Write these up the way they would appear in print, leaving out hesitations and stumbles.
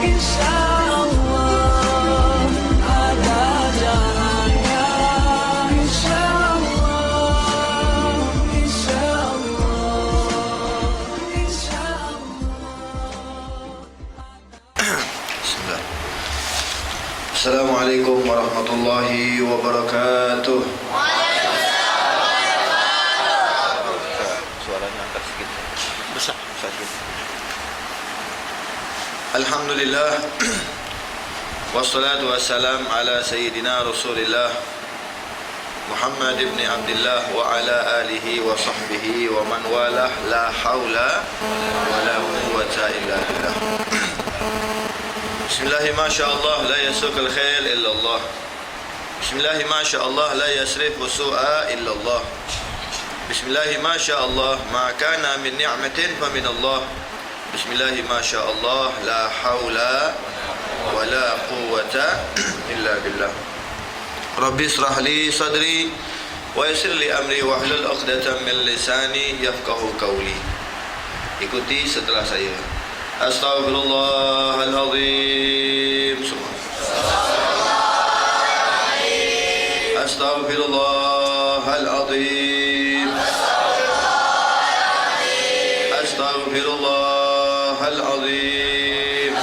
insyaallah ada jalannya, insyaallah, insyaallah, insyaallah. Bismillah. Assalamualaikum warahmatullahi wabarakatuh. Suaranya angkat sedikit. Besar sedikit. Alhamdulillah. Wassalatu wassalam ala sayyidina Rasulillah Muhammad ibn Abdullah wa ala alihi wa sahbihi wa man walah, la hawla wa la quwwata illa billah. Bismillahi masyaallah la yasukul khair illallah. Bismillahi masyaallah la yasrifu su'a illallah. Bismillahi masyaallah ma kana min ni'matin fa min Allah. Bismillahi masyaallah la haula wa la quwwata illa billah. Rabbi israh li sadri wa yassir li amri wa hlul 'uqdatam min lisani yafqahu qawli. Ikuti setelah saya. Astaghfirullahaladzim. Astaghfirullahaladzim. Astaghfirullahaladzim.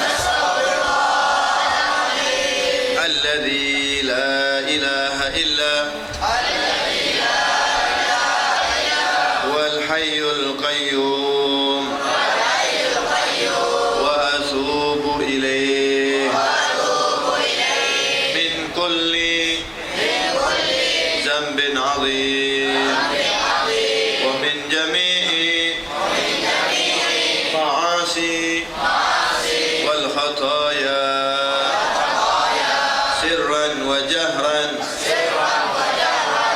Alladzi la ilaha illa wal hayyul qayyum. عظيم ومن جميع معاصي والخطايا سرا وجهرا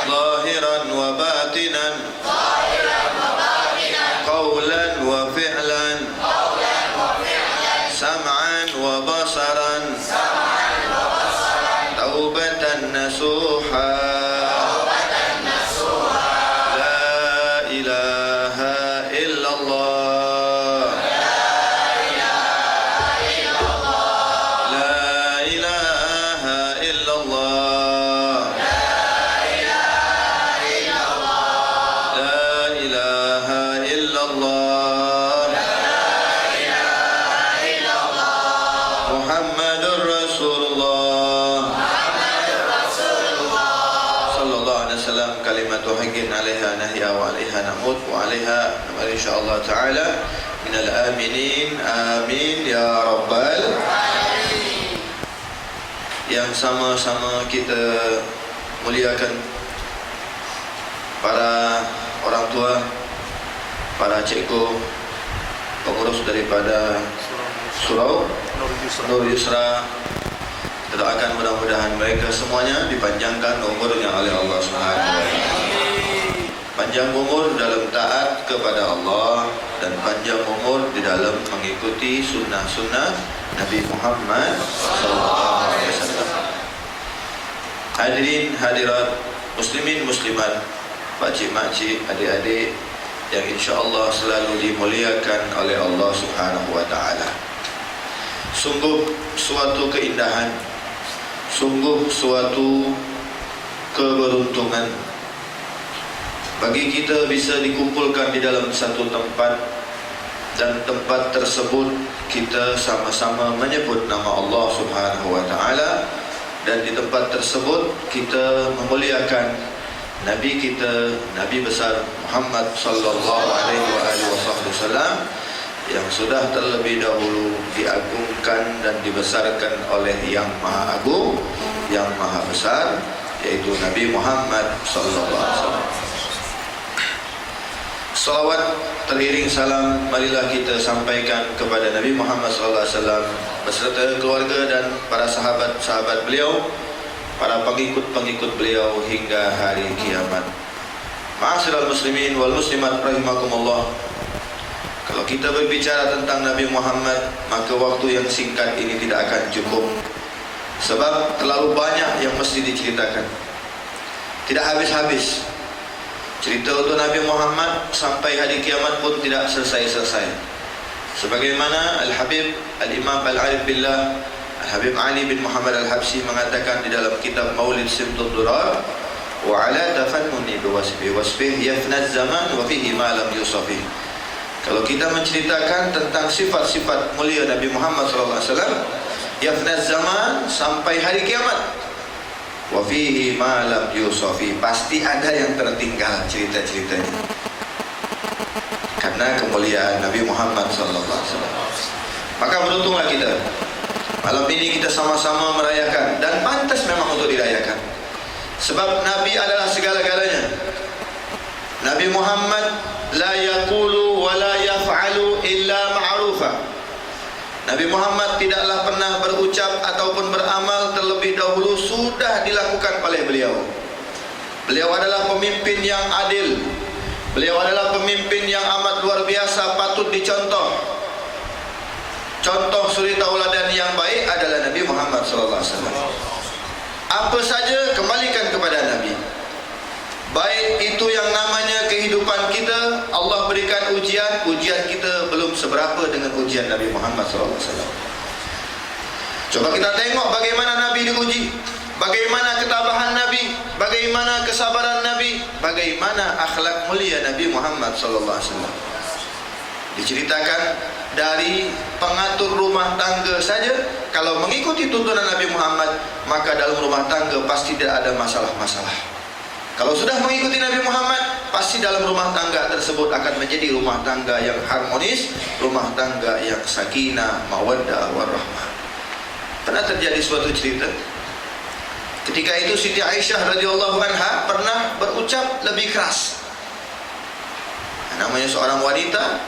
ظاهرا وباطنا قولا وفعلا سمعا وبصرا توبة نصوحا عليها نحيا وعليها نموت وعليها نمر إن شاء الله تعالى من الآمنين آمين يا ربال alamin. Yang sama-sama kita muliakan para orang tua, para cikgu, pengurus daripada Surau Nur Yusra. Kita doakan mudah-mudahan mereka semuanya dipanjangkan umurnya oleh Allah Subhanahu wa taala. Panjang umur dalam taat kepada Allah dan panjang umur di dalam mengikuti sunnah-sunnah Nabi Muhammad SAW. Hadirin hadirat, muslimin muslimat, pakcik makcik, adik-adik yang insya-Allah selalu dimuliakan oleh Allah Subhanahu wa taala. Sungguh suatu keindahan, sungguh suatu keberuntungan bagi kita bisa dikumpulkan di dalam satu tempat, dan tempat tersebut kita sama-sama menyebut nama Allah Subhanahu wa taala, dan di tempat tersebut kita memuliakan Nabi kita, Nabi besar Muhammad sallallahu alaihi wasallam yang sudah terlebih dahulu diagungkan dan dibesarkan oleh Yang Maha Agung, Yang Maha Besar, yaitu Nabi Muhammad sallallahu alaihi wasallam. Salawat teriring salam marilah kita sampaikan kepada Nabi Muhammad SAW beserta keluarga dan para sahabat-sahabat beliau, para pengikut-pengikut beliau hingga hari kiamat. Ma'asyiral muslimin wal muslimat rahimakumullah. Kalau kita berbicara tentang Nabi Muhammad, maka waktu yang singkat ini tidak akan cukup, sebab terlalu banyak yang mesti diceritakan, tidak habis-habis. Cerita untuk Nabi Muhammad sampai hari kiamat pun tidak selesai-selesai. Sebagaimana Al-Habib Al-Imam Al-Arif Billah Al-Habib Ali bin Muhammad Al-Habsyi mengatakan di dalam kitab Maulid Simtud Durar, wa ala tafannuni biwasfih yafna zaman wa fihi ma lam yusafih. Kalau kita menceritakan tentang sifat-sifat mulia Nabi Muhammad SAW, yafna zaman, sampai hari kiamat, wa fihi ma lam yusafi, pasti ada yang tertinggal cerita-ceritanya. Karena kemuliaan Nabi Muhammad SAW. Maka beruntunglah kita. Malam ini kita sama-sama merayakan, dan pantas memang untuk dirayakan. Sebab Nabi adalah segala-galanya. Nabi Muhammad la yaqulu wa la yaf'alu illa ma'rufa. Nabi Muhammad tidaklah pernah berucap ataupun beramal terlebih dahulu sudah dilakukan oleh beliau. Beliau adalah pemimpin yang adil. Beliau adalah pemimpin yang amat luar biasa, patut dicontoh. Contoh suri tauladan yang baik adalah Nabi Muhammad SAW. Apa saja kembalikan kepada Nabi. Baik itu yang namanya kehidupan kita, Allah berikan ujian, ujian kita belum seberapa dengan ujian Nabi Muhammad SAW. Coba kita tengok bagaimana Nabi diuji, bagaimana ketabahan Nabi, bagaimana kesabaran Nabi, bagaimana akhlak mulia Nabi Muhammad SAW. Diceritakan dari pengatur rumah tangga saja, kalau mengikuti tuntunan Nabi Muhammad, maka dalam rumah tangga pasti tidak ada masalah-masalah. Kalau sudah mengikuti Nabi Muhammad, pasti dalam rumah tangga tersebut akan menjadi rumah tangga yang harmonis, rumah tangga yang sakinah, mawaddah, warahmah. Pernah terjadi suatu cerita. Ketika itu Siti Aisyah radhiyallahu anha pernah berucap lebih keras. Namanya seorang wanita,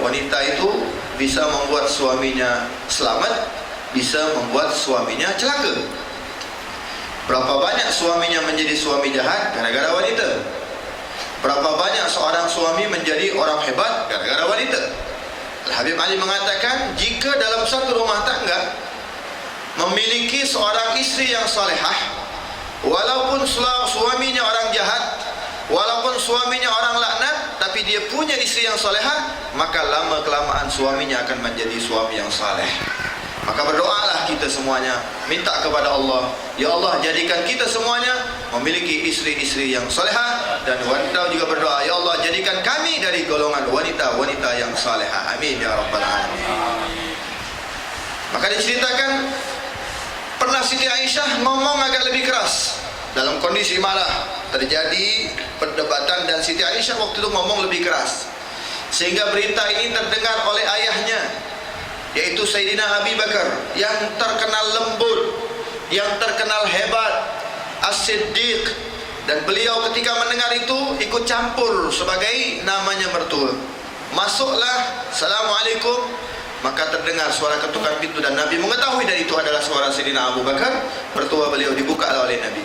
wanita itu bisa membuat suaminya selamat, bisa membuat suaminya celaka. Berapa banyak suaminya menjadi suami jahat gara-gara wanita? Berapa banyak seorang suami menjadi orang hebat gara-gara wanita? Al-Habib Ali mengatakan, jika dalam satu rumah tangga memiliki seorang istri yang salihah, walaupun suaminya orang jahat, walaupun suaminya orang laknat, tapi dia punya istri yang salihah, maka lama-kelamaan suaminya akan menjadi suami yang saleh. Maka berdoalah kita semuanya, minta kepada Allah, ya Allah jadikan kita semuanya memiliki istri-istri yang salihah, dan wanita juga berdoa, ya Allah jadikan kami dari golongan wanita-wanita yang salihah. Amin ya rabbal alamin. Maka diceritakan pernah Siti Aisyah ngomong agak lebih keras dalam kondisi marah. Terjadi perdebatan dan Siti Aisyah waktu itu ngomong lebih keras, sehingga berita ini terdengar oleh ayahnya, yaitu Sayyidina Abi Bakar, yang terkenal lembut, yang terkenal hebat, As-Siddiq. Dan beliau ketika mendengar itu ikut campur sebagai namanya mertua. Masuklah, Assalamualaikum. Maka terdengar suara ketukan pintu, dan Nabi mengetahui dari itu adalah suara Sayyidina Abu Bakar, mertua beliau. Dibuka oleh Nabi.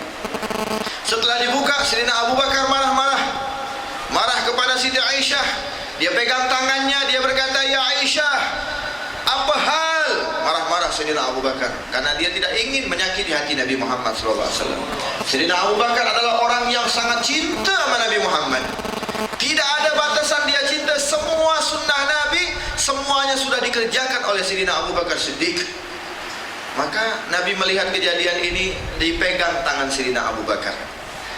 Setelah dibuka, Sayyidina Abu Bakar marah kepada Siti Aisyah. Dia pegang tangannya, dia berkata, ya Aisyah, apa hal? Marah-marah Sayyidina Abu Bakar, karena dia tidak ingin menyakiti hati Nabi Muhammad SAW. Sayyidina Abu Bakar adalah orang yang sangat cinta sama Nabi Muhammad. Tidak ada batasan dia cinta. Semua sunnah Nabi, semuanya sudah dikerjakan oleh Sayyidina Abu Bakar Siddiq. Maka Nabi melihat kejadian ini, dipegang tangan Sayyidina Abu Bakar.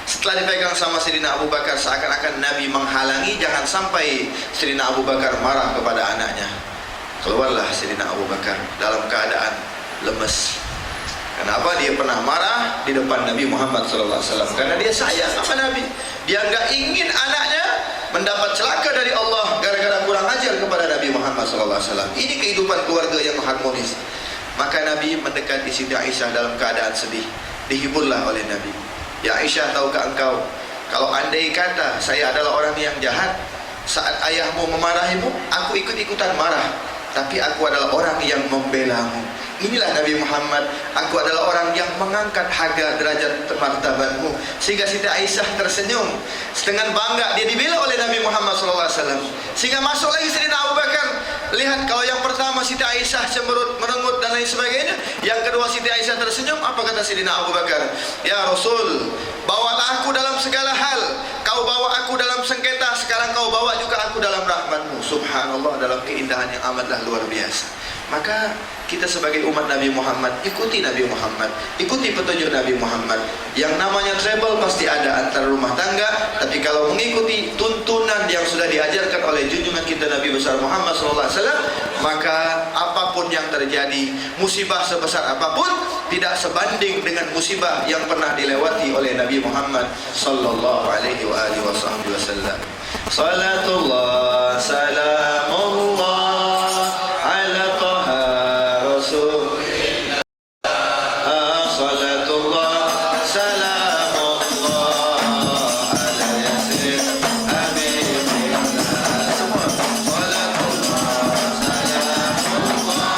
Setelah dipegang sama Sayyidina Abu Bakar, seakan-akan Nabi menghalangi jangan sampai Sayyidina Abu Bakar marah kepada anaknya. Keluarlah Sayyidina Abu Bakar dalam keadaan lemes. Kenapa? Dia pernah marah di depan Nabi Muhammad SAW, karena dia sayang sama Nabi. Dia enggak ingin anaknya mendapat celaka dari Allah gara-gara kurang ajar kepada Nabi Muhammad SAW. Ini kehidupan keluarga yang harmonis. Maka Nabi mendekati Siti Aisyah dalam keadaan sedih. Dihiburlah oleh Nabi. Ya Aisyah, tahukah engkau, kalau andai kata saya adalah orang yang jahat, saat ayahmu memarahimu, aku ikut-ikutan marah, tapi aku adalah orang yang membelamu. Inilah Nabi Muhammad, aku adalah orang yang mengangkat harga derajat martabatmu. Sehingga Siti Aisyah tersenyum dengan bangga, dia dibela oleh Nabi Muhammad SAW. Sehingga masuk lagi Sayyidina Abu Bakar, Lihat, kalau yang pertama Siti Aisyah cemberut, merengut dan lain sebagainya. Yang kedua Siti Aisyah tersenyum. Apa kata Sayyidina Abu Bakar? Ya Rasul, bawalah aku dalam segala hal. Kau bawa aku dalam sengketa, sekarang kau bawa juga aku dalam rahmatmu. Subhanallah, dalam keindahan yang amatlah luar biasa. Maka kita sebagai umat Nabi Muhammad, ikuti Nabi Muhammad, ikuti petunjuk Nabi Muhammad. Yang namanya travel pasti ada antar rumah tangga, tapi kalau mengikuti tuntunan yang sudah diajarkan oleh junjungan kita Nabi besar Muhammad SAW, maka apapun yang terjadi, musibah sebesar apapun tidak sebanding dengan musibah yang pernah dilewati oleh Nabi Muhammad sallallahu alaihi wasallam. Salatullah salamullah ala taha rasulillah. Salatullah salamullah ala yasin habibillah. Semua salatullah salamullah.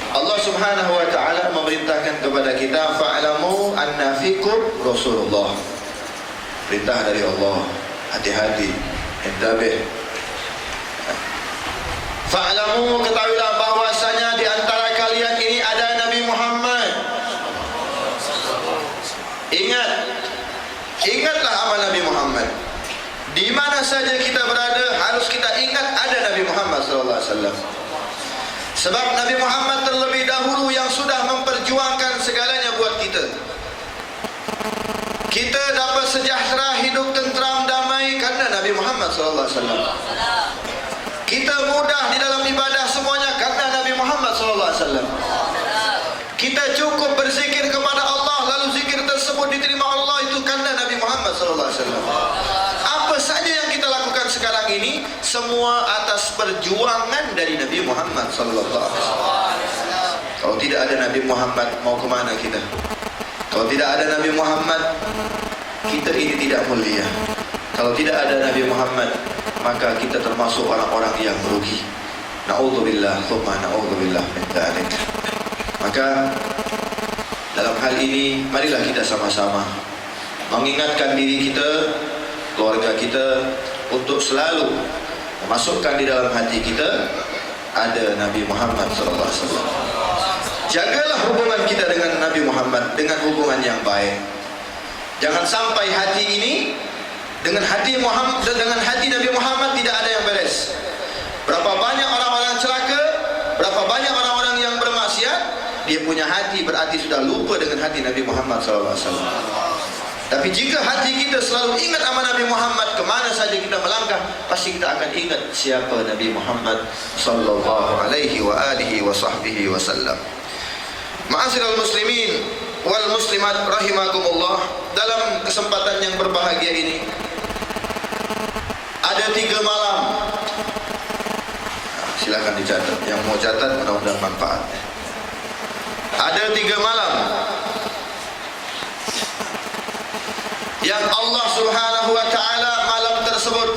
Allah Subhanahu wa taala memerintahkan kepada kita, fa'lamu anna fikum Rasulullah. Perintah dari Allah. Hati-hati, intabih. Fa'lamu, ketahuilah bahwasanya di antara kalian ini ada Nabi Muhammad. Ingatlah amal Nabi Muhammad. Di mana saja kita berada, harus kita ingat ada Nabi Muhammad sallallahu alaihi wasallam. Sebab Nabi Muhammad terlebih dahulu yang sudah memperjuangkan segalanya buat kita. Kita dapat sejahtera, hidup tentram, damai karena Nabi Muhammad sallallahu alaihi wasallam. Kita mudah di dalam ibadah semuanya karena Nabi Muhammad sallallahu alaihi wasallam. Kita sallallahu alaihi wasallam. Apa saja yang kita lakukan sekarang ini semua atas perjuangan dari Nabi Muhammad sallallahu alaihi wasallam. Kalau tidak ada Nabi Muhammad, mau ke mana kita? Kalau tidak ada Nabi Muhammad, kita ini tidak mulia. Kalau tidak ada Nabi Muhammad, maka kita termasuk orang-orang yang merugi. Na'udzubillah, thumma na'udzubillah min dzalik. Maka dalam hal ini marilah kita sama-sama mengingatkan diri kita, keluarga kita, untuk selalu memasukkan di dalam hati kita ada Nabi Muhammad SAW. Jagalah hubungan kita dengan Nabi Muhammad dengan hubungan yang baik. Jangan sampai hati ini dengan hati Muhammad, dengan hati Nabi Muhammad tidak ada yang beres. Berapa banyak orang-orang celaka, berapa banyak orang-orang yang bermaksiat, dia punya hati berarti sudah lupa dengan hati Nabi Muhammad SAW. Tapi jika hati kita selalu ingat sama Nabi Muhammad, kemana saja kita melangkah, pasti kita akan ingat siapa Nabi Muhammad sallallahu alaihi wa alihi wa sahbihi wasallam. Ma'asyiral muslimin wal muslimat rahimakumullah, dalam kesempatan yang berbahagia ini ada 3 malam. Silakan dicatat, yang mau catat mudah-mudahan manfaat. Ada 3 malam yang Allah Subhanahu wa ta'ala malam tersebut,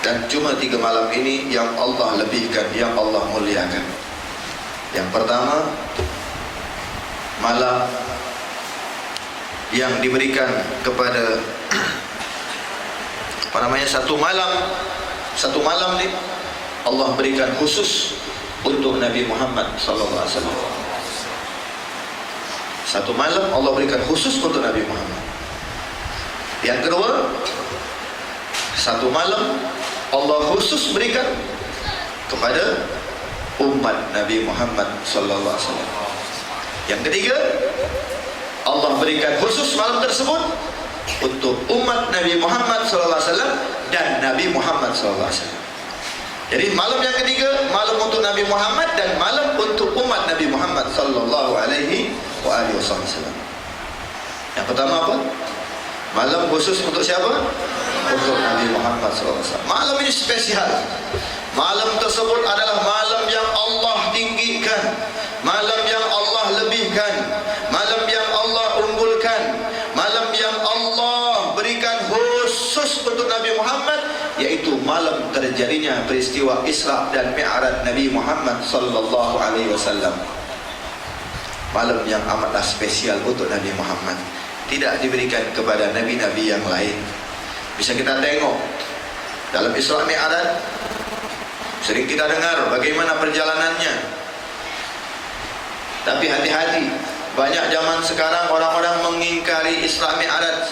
dan cuma 3 malam ini yang Allah lebihkan, yang Allah muliakan. Yang pertama, malam yang diberikan kepada apa namanya, satu malam ni Allah berikan khusus untuk Nabi Muhammad sallallahu alaihi wasallam. Satu malam Allah berikan khusus untuk Nabi Muhammad. Yang kedua, satu malam Allah khusus berikan kepada umat Nabi Muhammad sallallahu alaihi wasallam. Yang ketiga, Allah berikan khusus malam tersebut untuk umat Nabi Muhammad sallallahu alaihi wasallam dan Nabi Muhammad sallallahu alaihi wasallam. Jadi malam yang ketiga malam untuk Nabi Muhammad dan malam untuk umat Nabi Muhammad sallallahu alaihi wasallam. Yang pertama apa? Malam khusus untuk siapa? Untuk Nabi Muhammad sallallahu alaihi wasallam. Malam ini spesial. Malam tersebut adalah malam yang Allah tinggikan, malam yang Allah lebihkan, malam yang Allah unggulkan, malam yang Allah berikan khusus untuk Nabi Muhammad, yaitu malam terjadinya peristiwa Isra dan Mi'raj Nabi Muhammad sallallahu alaihi wasallam. Malam yang amatlah spesial untuk Nabi Muhammad, tidak diberikan kepada nabi-nabi yang lain. Bisa kita tengok dalam Isra Mi'raj, sering kita dengar bagaimana perjalanannya. Tapi hati-hati, banyak zaman sekarang orang-orang mengingkari Isra Mi'raj.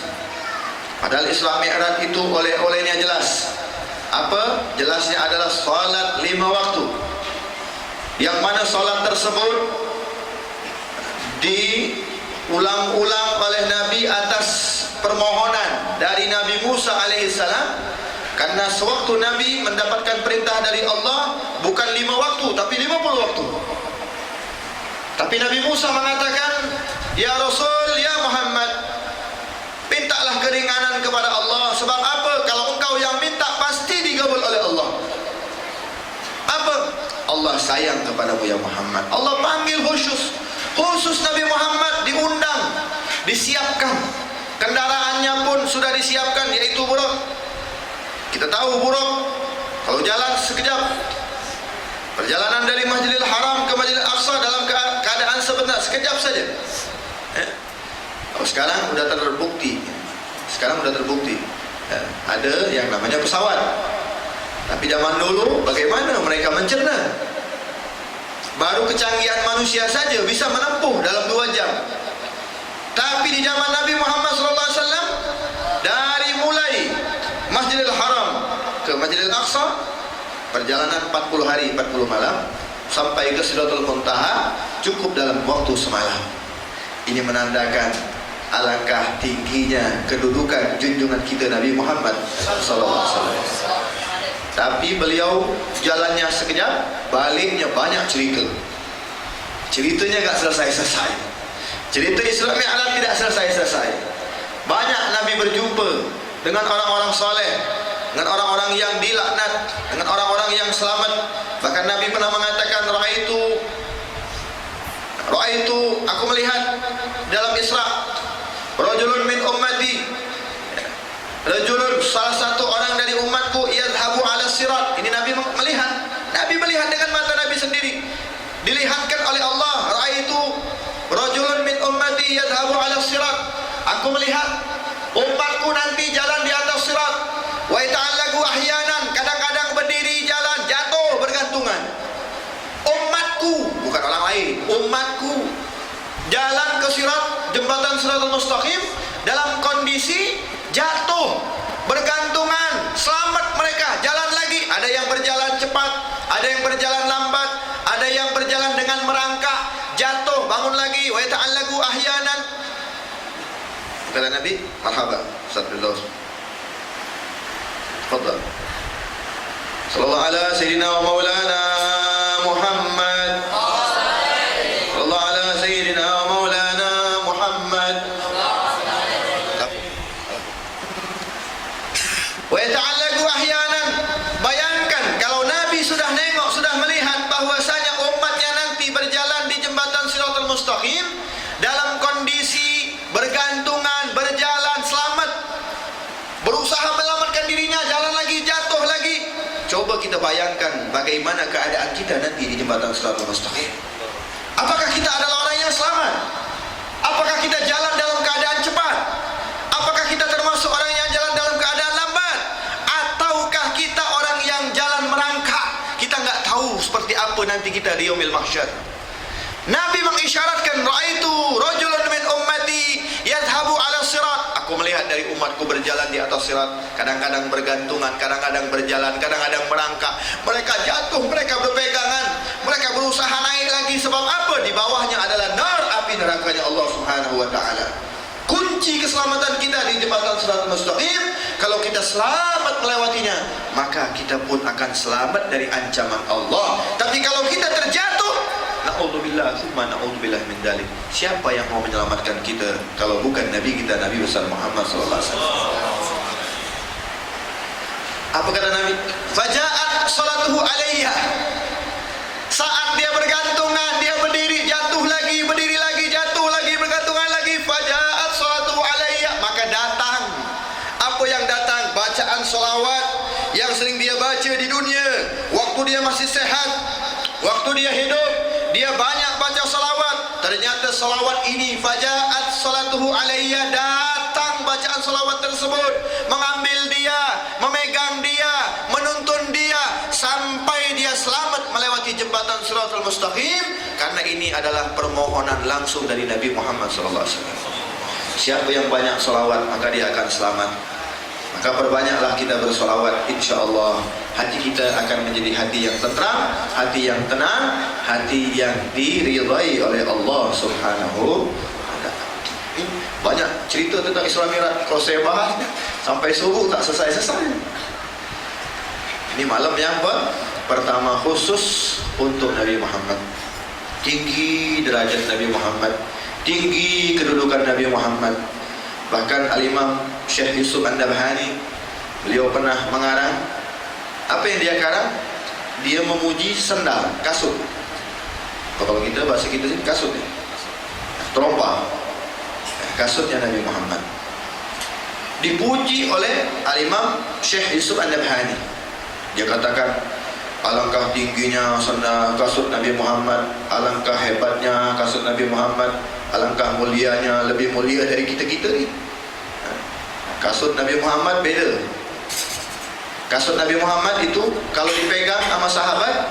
Padahal Isra Mi'raj itu oleh-olehnya jelas. Apa? Jelasnya adalah salat 5 waktu. Yang mana salat tersebut diulang-ulang oleh Nabi atas permohonan dari Nabi Musa alaihissalam. Karena sewaktu Nabi mendapatkan perintah dari Allah bukan 5 waktu tapi 50 waktu. Tapi Nabi Musa mengatakan, "Ya Rasul, ya Muhammad, mintalah keringanan kepada Allah. Sebab apa? Kalau engkau yang minta pasti digabul oleh Allah." Apa? Allah sayang kepadamu ya Muhammad. Allah panggil khusus Nabi Muhammad, diundang, disiapkan. Kendaraannya pun sudah disiapkan, yaitu buruk. Kita tahu buruk kalau jalan sekejap. Perjalanan dari Masjidil Haram ke Masjidil Aqsa dalam keadaan sebentar, sekejap saja. Kalau sekarang sudah terbukti. Ada yang namanya pesawat. Tapi zaman dulu bagaimana mereka mencerna? Baru kecanggihan manusia saja bisa menempuh dalam 2 jam. Tapi di zaman Nabi Muhammad SAW, dari mulai Masjidil Haram ke Masjidil Aqsa, perjalanan 40 hari 40 malam sampai ke Sidratul Muntaha cukup dalam waktu semalam. Ini menandakan alangkah tingginya kedudukan junjungan kita Nabi Muhammad SAW. Tapi beliau jalannya sekejap, baliknya banyak cerita. Ceritanya tak selesai-selesai. Cerita Isra Mi'raj tidak selesai-selesai. berjumpa dengan orang-orang saleh, dengan orang-orang yang dilaknat, dengan orang-orang yang selamat. Bahkan Nabi pernah mengatakan, Ra'aitu, aku melihat dalam Isra, rajulun min ummati, rajulun, salah satu orang dari umatku, yadhabu ala sirat. Ini Nabi melihat. Nabi melihat dengan mata Nabi sendiri. Dilihatkan oleh Allah, ra'aitu rajulun min ummati yadhabu ala sirat. Aku melihat umatku nanti jalan di atas sirat. Wa ta'allagu ahyanan, kadang-kadang berdiri jalan, jatuh bergantungan. Umatku, bukan orang lain, umatku jalan ke sirat, jembatan Siratal Mustaqim dalam kondisi jatuh bergantungan. Selamat mereka, jalan lagi. Ada yang berjalan cepat, ada yang berjalan lambat, ada yang berjalan dengan merangkak, jatuh bangun lagi. Wa ta'allagu ahyanan. Kata Nabi, marhaba Ustaz Firdaus, tafadhal. Sallallahu ala sayyidina wa maulana Muhammad. Sallallahu ala sayyidina wa maulana Muhammad. Wa ta'allagu ahyanan. Bayangkan kalau Nabi sudah nengok, sudah melihat bahwasanya umatnya nanti berjalan di jembatan Siratal Mustaqim dalam kondisi bergantungan, berjalan selamat, berusaha menyelamatkan dirinya, jalan lagi, jatuh lagi. Coba kita bayangkan bagaimana keadaan kita nanti di jembatan Siratal Mustaqim. Apakah kita adalah orang yang selamat? Apakah kita jalan dalam keadaan cepat? Apakah kita termasuk orang yang jalan dalam keadaan lambat? Ataukah kita orang yang jalan merangkak? Kita nggak tahu seperti apa nanti kita di yaumil mahsyar. Nabi mengisyaratkan, ra'aitu rajulun min ummati yadhabu ala sirat. Aku melihat dari umatku berjalan di atas sirat, kadang-kadang bergantungan, kadang-kadang berjalan, kadang-kadang merangkak. Mereka jatuh, mereka berpegangan, mereka berusaha naik lagi. Sebab apa? Di bawahnya adalah nar, api nerakanya Allah Subhanahu wa taala. Kunci keselamatan kita di jembatan Siratal Mustaqim, kalau kita selamat melewatinya, maka kita pun akan selamat dari ancaman Allah. Tapi kalau kita terjatuh, na'udzubillah, summa na'udzubillah min dzalik. Siapa yang mau menyelamatkan kita kalau bukan Nabi kita, Nabi besar Muhammad sallallahu alaihi wasallam? Apa kata Nabi? Faja'at salatuhu alayya. Saat dia bergantungan, dia berdiri, jatuh lagi, berdiri lagi, jatuh lagi, bergantungan lagi. Faja'at salatuhu alayya. Maka datang. Apa yang datang? Bacaan salawat yang sering dia baca di dunia waktu dia masih sehat, waktu dia hidup. Dia banyak baca salawat. Ternyata salawat ini, faja'at salatuhu alayya, datang bacaan salawat tersebut mengambil dia, memegang dia, menuntun dia sampai dia selamat melewati jembatan Siratal Mustaqim. Karena ini adalah permohonan langsung dari Nabi Muhammad sallallahu alaihi wasallam. Siapa yang banyak salawat maka dia akan selamat. Maka perbanyaklah kita bersolawat, insyaAllah hati kita akan menjadi hati yang tentram, hati yang tenang, hati yang diridai oleh Allah Subhanahu wa ta'ala. Banyak cerita tentang Isra Mi'raj, kalau saya bahas sampai subuh tak selesai-selesai. Ini malam yang pertama khusus untuk Nabi Muhammad. Tinggi derajat Nabi Muhammad, tinggi kedudukan Nabi Muhammad. Bahkan Al-Imam Syekh Yusuf An-Nabhani, beliau pernah mengarang. Apa yang dia karang? Dia memuji sendal, kasut. Kalau kita, bahasa kita sini kasut ya, terompa. Kasutnya Nabi Muhammad dipuji oleh Al-Imam Syekh Yusuf An-Nabhani. Dia katakan, alangkah tingginya sendal kasut Nabi Muhammad, alangkah hebatnya kasut Nabi Muhammad, alangkah mulianya, lebih mulia dari kita-kita ni. Kasut Nabi Muhammad beda. Kasut Nabi Muhammad itu kalau dipegang sama sahabat,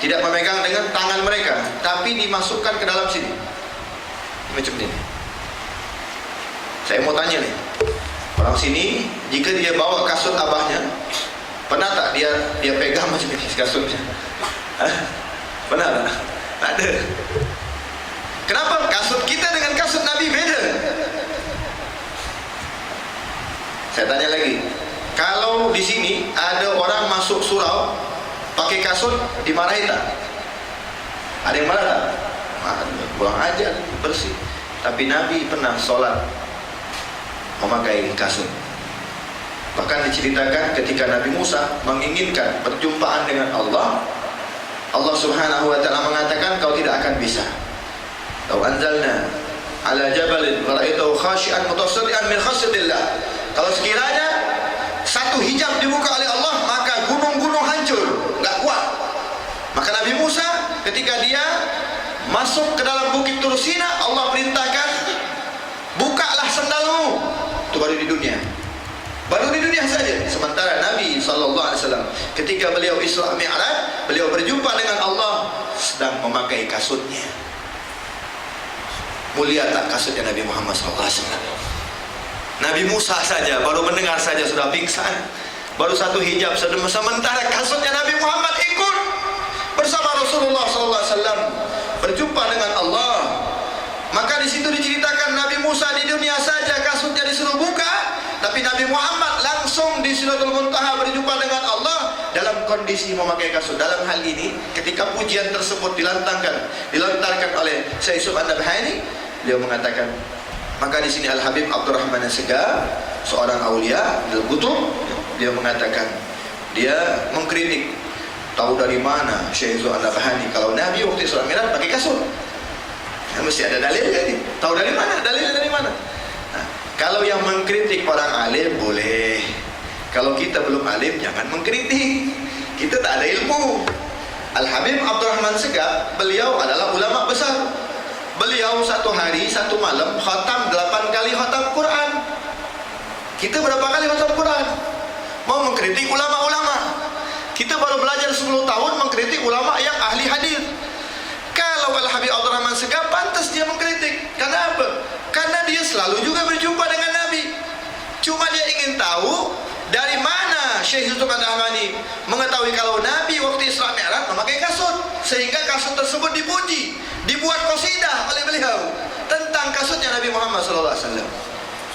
tidak memegang dengan tangan mereka, tapi dimasukkan ke dalam sini macam ni. Saya mau tanya nih, orang sini jika dia bawa kasut abahnya, pernah tak dia pegang macam ni kasutnya? Pernah tak? Tak ada. Kenapa? Kasut kita dengan kasut Nabi beda. Saya tanya lagi, kalau di sini ada orang masuk surau pakai kasut, dimarahin tak? Ada yang marah tak? Kurang ajar, bersih. Tapi Nabi pernah solat memakai kasut. Bahkan diceritakan ketika Nabi Musa menginginkan perjumpaan dengan Allah, Allah Subhanahu wa ta'ala mengatakan, kau tidak akan bisa. Lau anzalna ala jabalin wa ra'aitahu khashi'an mutasaddian min khasyatillah. Kalau sekiranya satu hijab dibuka oleh Allah, maka gunung-gunung hancur, enggak kuat. Maka Nabi Musa ketika dia masuk ke dalam bukit Tur Sina, Allah perintahkan, bukalah sandalmu. Itu baru di dunia. Baru di dunia saja. Sementara Nabi SAW ketika beliau Isra Mi'raj, beliau berjumpa dengan Allah sedang memakai kasutnya. Mulia tak kasutnya Nabi Muhammad SAW? Nabi Musa saja baru mendengar saja sudah pingsan. Baru satu hijab, sementara kasutnya Nabi Muhammad ikut bersama Rasulullah SAW berjumpa dengan Allah. Maka di situ diceritakan Nabi Musa di dunia saja kasutnya disuruh buka, tapi Nabi Muhammad langsung di Sidratul Muntaha berjumpa dengan Allah dalam kondisi memakai kasut. Dalam hal ini ketika pujian tersebut dilontarkan oleh Syekh Yusuf An-Nabhani, beliau mengatakan, maka di sini Al-Habib Abdurrahman As-Segar, seorang aulia Al-Qutub, dia mengatakan, dia mengkritik, tahu dari mana Syekh Yusuf An-Nabhani kalau Nabi waktu Isra Mi'raj pakai kasut? Ya, mesti ada dalil kan? Tahu dari mana? Dalilnya dari mana? Nah, kalau yang mengkritik orang alim boleh. Kalau kita belum alim jangan mengkritik. Kita tak ada ilmu. Al-Habib Abdurrahman Segar, beliau adalah ulama besar. Beliau satu hari, satu malam khatam 8 kali khatam Quran. Kita berapa kali khatam Quran? Mau mengkritik ulama-ulama. Kita baru belajar 10 tahun mengkritik ulama yang ahli hadis. Kalau Al-Habib Abdurrahman Segar pantas dia mengkritik. Kenapa? Karena dia selalu juga berjumpa dengan Nabi. Cuma dia ingin tahu dari mana Syekh Yusuf An-Nabhani mengetahui kalau Nabi waktu Isra Mi'raj memakai kasut, sehingga kasut tersebut dipuji, dibuat qasidah oleh beliau tentang kasutnya Nabi Muhammad SAW.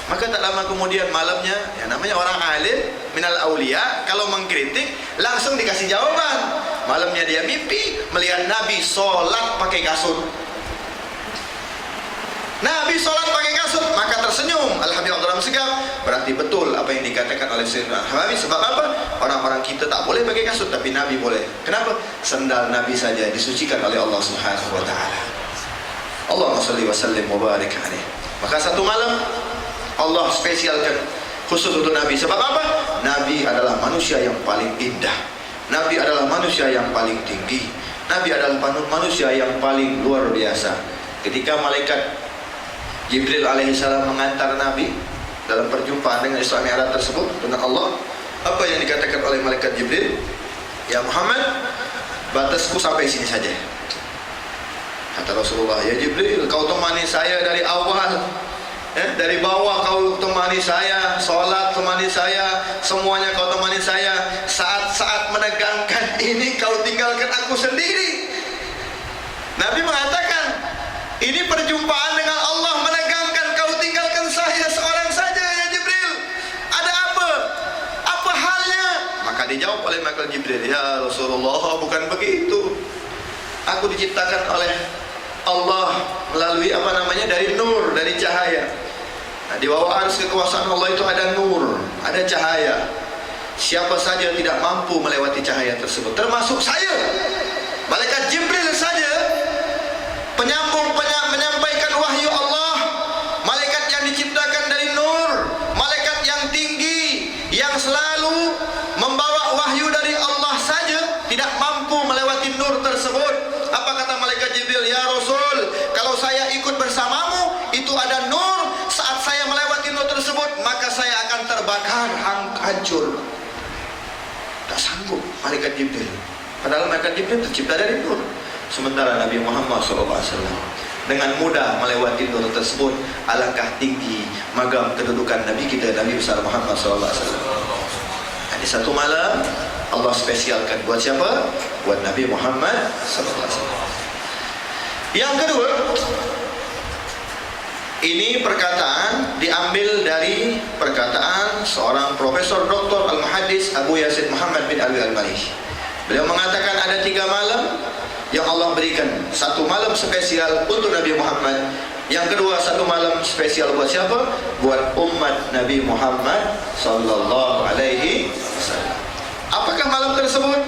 Maka tak lama kemudian malamnya, ya namanya orang alim minal aulia, kalau mengkritik langsung dikasih jawaban. Malamnya dia mimpi melihat Nabi sholat pakai kasut. Nabi sholat pakai kasut, maka tersenyum Al-Habib Abdurrahman Segar. Berarti betul apa yang dikatakan oleh Sayyidina Al-Habib. Sebab apa? Orang-orang kita tak boleh pakai kasut, tapi Nabi boleh. Kenapa? Sendal Nabi saja disucikan oleh Allah Subhanahu wa ta'ala. Allahumma salli wa sallim wa barik alaihi. Maka satu malam Allah spesialkan khusus untuk Nabi. Sebab apa? Nabi adalah manusia yang paling indah. Nabi adalah manusia yang paling tinggi. Nabi adalah manusia yang paling luar biasa. Ketika malaikat Jibril alaihissalam mengantar Nabi dalam perjumpaan dengan Isra Mi'raj tersebut dengan Allah, apa yang dikatakan oleh malaikat Jibril? Ya Muhammad, batasku sampai sini saja. Kata Rasulullah, ya Jibril, kau temani saya dari awal, dari bawah kau temani saya, sholat temani saya, semuanya kau temani saya. Saat-saat menegangkan ini kau tinggalkan aku sendiri. Nabi mengatakan, ini perjumpaan dengan Allah menegangkan, kau tinggalkan saya seorang saja ya Jibril. Ada apa? Apa halnya? Maka dijawab oleh malaikat Jibril, ya Rasulullah, bukan begitu. Aku diciptakan oleh Allah melalui dari nur, dari cahaya. Nah, di bawah arsy kekuasaan Allah itu ada nur, ada cahaya. Siapa saja tidak mampu melewati cahaya tersebut, termasuk saya. Malaikat Jibril saja menyampaikan wahyu Allah. Malaikat yang diciptakan dari nur, malaikat yang tinggi, yang selalu membawa wahyu dari Allah saja tidak mampu melewati nur tersebut. Apa kata malaikat Jibril? Ya Rasul, kalau saya ikut bersamamu, itu ada nur. Saat saya melewati nur tersebut, maka saya akan terbakar, hancur. Tak sanggup malaikat Jibril. Padahal malaikat Jibril tercipta dari nur. Sementara Nabi Muhammad SAW dengan mudah melewati nur tersebut. Alangkah tinggi magam kedudukan Nabi kita, Nabi besar Muhammad SAW. Nah, di satu malam Allah spesialkan buat siapa? Buat Nabi Muhammad SAW. Yang kedua, ini perkataan diambil dari perkataan seorang Profesor Dr. Al-Muhaddis Abu Yazid Muhammad bin Ali Al-Malih. Beliau mengatakan ada 3 malam yang Allah berikan. Satu malam spesial untuk Nabi Muhammad, yang kedua satu malam spesial buat siapa? Buat umat Nabi Muhammad sallallahu alaihi wasallam. Apakah malam tersebut?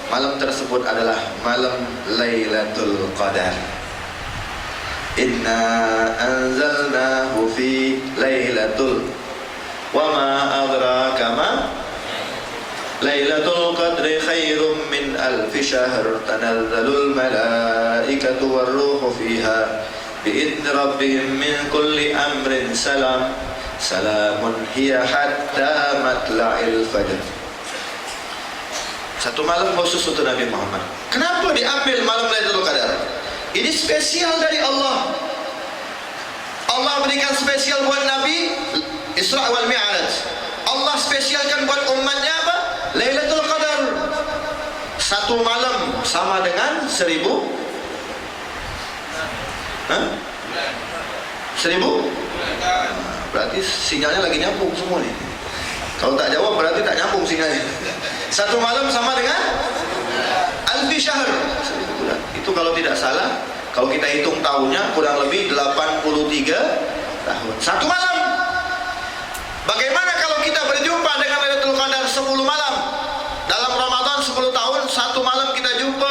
Malam tersebut adalah malam Lailatul Qadar. Inna anzalnahu fi lailatul wa ma adraka ma Lailatul Qadri khairum min alfi syahr tanazzalul malaikatu warruhu fiha bi'idni rabbihim min kulli amrin salam salamun hiya hatta matla'il fajr. Satu malam khusus untuk Nabi Muhammad. Kenapa diambil malam Lailatul Qadar? Ini spesial dari Allah. Allah berikan spesial buat Nabi Isra wal Mi'raj. Allah spesialkan buat umatnya apa? Lailatul Qadar. Satu malam sama dengan 1000. Hah? 1000? Berarti sinyalnya lagi nyambung semua nih. Kalau tak jawab berarti tak nyambung sinyalnya. Satu malam sama dengan alfi syahr. 1000 bulan. Itu kalau tidak salah, kalau kita hitung tahunnya kurang lebih 83 tahun. Satu malam. Bagaimana kalau kita berjumpa dengan Lailatul Qadar 10 malam? Dalam Ramadan 10 tahun, satu malam kita jumpa,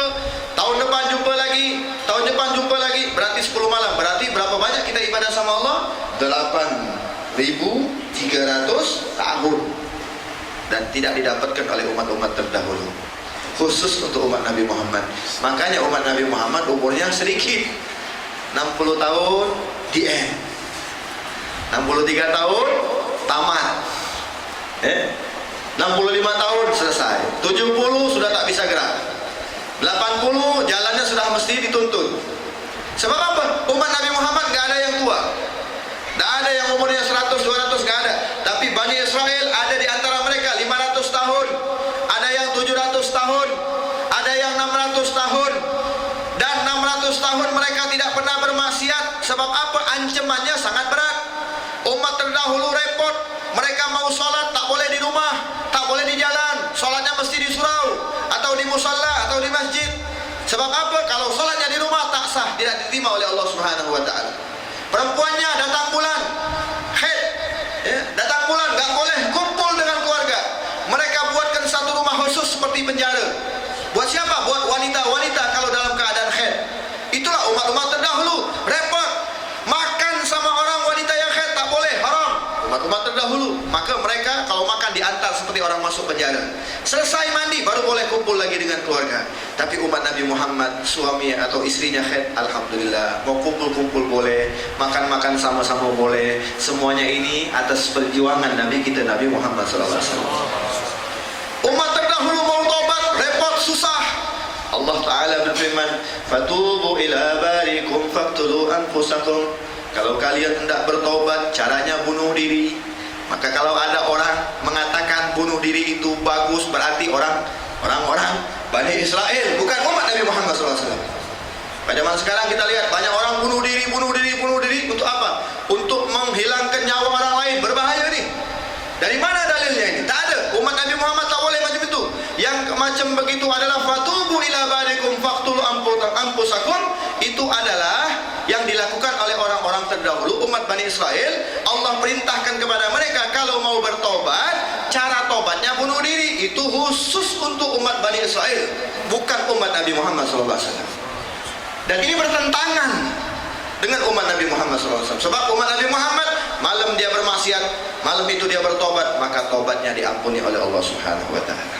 tahun depan jumpa lagi, tahun depan jumpa lagi, berarti 10 malam. Berarti berapa banyak kita ibadah sama Allah? 8.300 tahun. Dan tidak didapatkan oleh umat-umat terdahulu. Khusus untuk umat Nabi Muhammad. Makanya umat Nabi Muhammad umurnya sedikit. 60 tahun di end. 63 tahun tamat. 65 tahun selesai. 70 sudah tak bisa gerak. 80 jalannya sudah mesti dituntun. Sebab apa? Umat Nabi Muhammad gak ada yang tua. Tak ada yang umurnya 100, 200, gak ada. Tapi Bani Israel ada di antara mereka 500 tahun. Ada yang 700 tahun. Ada yang 600 tahun. Dan 600 tahun mereka tidak pernah bermaksiat. Sebab apa? Ancamannya sangat berat. Umat terdahulu repot. Mereka mau sholat tak boleh di rumah, tak boleh di jalan. Sholatnya mesti di surau, atau di musalla, atau di masjid. Sebab apa? Kalau sholatnya di rumah tak sah, tidak diterima oleh Allah Subhanahu wa ta'ala. Perempuannya datang bulan haid, datang bulan gak boleh kumpul dengan keluarga. Mereka buatkan satu rumah khusus seperti penjara. Buat siapa? Buat wanita-wanita kalau dalam keadaan haid. Itulah umat-umat terdahulu. Repot. Makan sama orang wanita yang haid tak boleh, haram. Umat-umat terdahulu. Maka mereka kalau makan diantar seperti orang masuk penjara. Selesai mandi baru boleh kumpul lagi dengan keluarga. Tapi umat Nabi Muhammad, suami atau istrinya haid, alhamdulillah, mau kumpul-kumpul boleh, makan-makan sama-sama boleh. Semuanya ini atas perjuangan Nabi kita, Nabi Muhammad SAW. Umat terdahulu mau tobat repot, susah. Allah Ta'ala berfirman, fatubu ila barikum faqtulu anfusakum. Kalau kalian hendak bertobat, caranya bunuh diri. Maka kalau ada orang mengatakan bunuh diri itu bagus, berarti orang-orang Bani Israel, bukan umat Nabi Muhammad SAW. Pada zaman sekarang kita lihat banyak orang bunuh diri. Untuk apa? Untuk menghilangkan nyawa orang lain. Berbahaya nih. Dari mana dalilnya ini? Tak ada. Umat Nabi Muhammad tak boleh macam itu. Yang macam begitu adalah fatubu ila barikum faqtulu anfusakum. Itu adalah yang dilakukan oleh orang-orang terdahulu, umat Bani Israel. Allah perintahkan kepada mereka kalau mau bertobat, cara tobatnya bunuh diri. Itu khusus untuk umat Bani Israel, bukan umat Nabi Muhammad SAW. Dan ini bertentangan dengan umat Nabi Muhammad SAW. Sebab umat Nabi Muhammad, malam dia bermaksiat, malam itu dia bertobat, maka tobatnya diampuni oleh Allah Subhanahu wa ta'ala.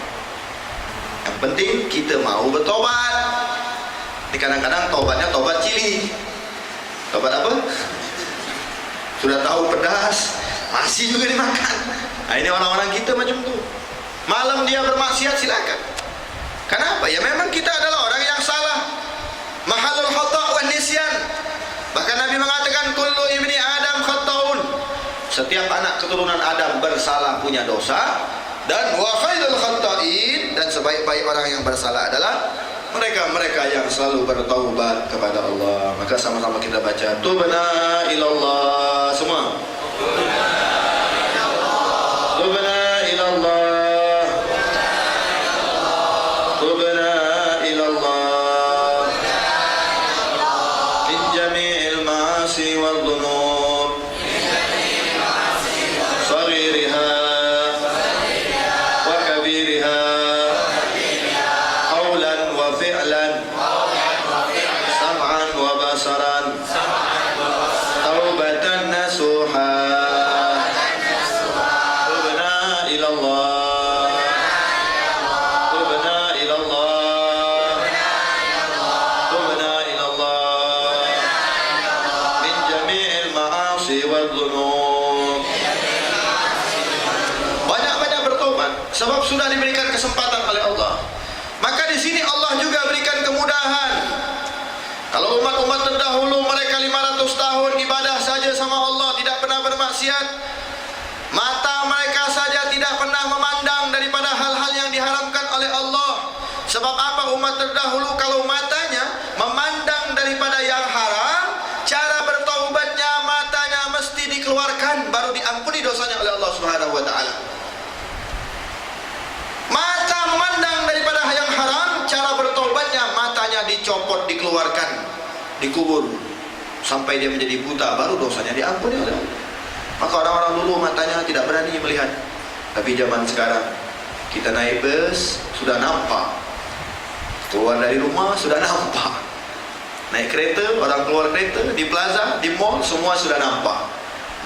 Yang penting kita mau bertobat. Kadang-kadang tobatnya tobat cili. Tobat apa? Sudah tahu pedas, masih juga dimakan. Nah, ini orang-orang kita macam tu. Malam dia bermaksiat, silakan. Kenapa? Ya memang kita adalah orang yang salah. Mahalul khata' wa nisyan. Bahkan Nabi mengatakan kullu ibni Adam khata'un. Setiap anak keturunan Adam bersalah, punya dosa. Dan wa khairul khata'in, dan sebaik-baik orang yang bersalah adalah mereka-mereka yang selalu bertaubat kepada Allah. Maka sama-sama kita baca tubna ilallah semua. Tubna ilallah. Tubna ilallah. Min jami'il ma'asi wal dhunub. nasuha tubna ila Allah tubna ila Allah tubna ila Allah min jami'il ma'asi wal dhunub. Banyak-banyak bertobat sebab sudah diberikan kesempatan oleh Allah. Maka di sini Allah juga berikan kemudahan. Kalau umat-umat terdahulu mereka 500 tahun ibadah saja sama Allah, tidak pernah bermaksiat, mata mereka saja tidak pernah memandang daripada hal-hal yang diharamkan oleh Allah. Sebab apa? Umat terdahulu kalau matanya memandang daripada yang haram, cara bertaubatnya matanya mesti dikeluarkan baru diampuni dosanya oleh Allah Subhanahu wa taala. Mata memandang daripada yang haram, cara bertobatnya matanya dicopot, dikeluarkan, dikubur sampai dia menjadi buta, baru dosanya diampuni oleh Allah. Maka orang-orang dulu matanya tidak berani melihat, tapi zaman sekarang kita naik bus sudah nampak, keluar dari rumah sudah nampak, naik kereta, orang keluar kereta, di plaza, di mall, semua sudah nampak.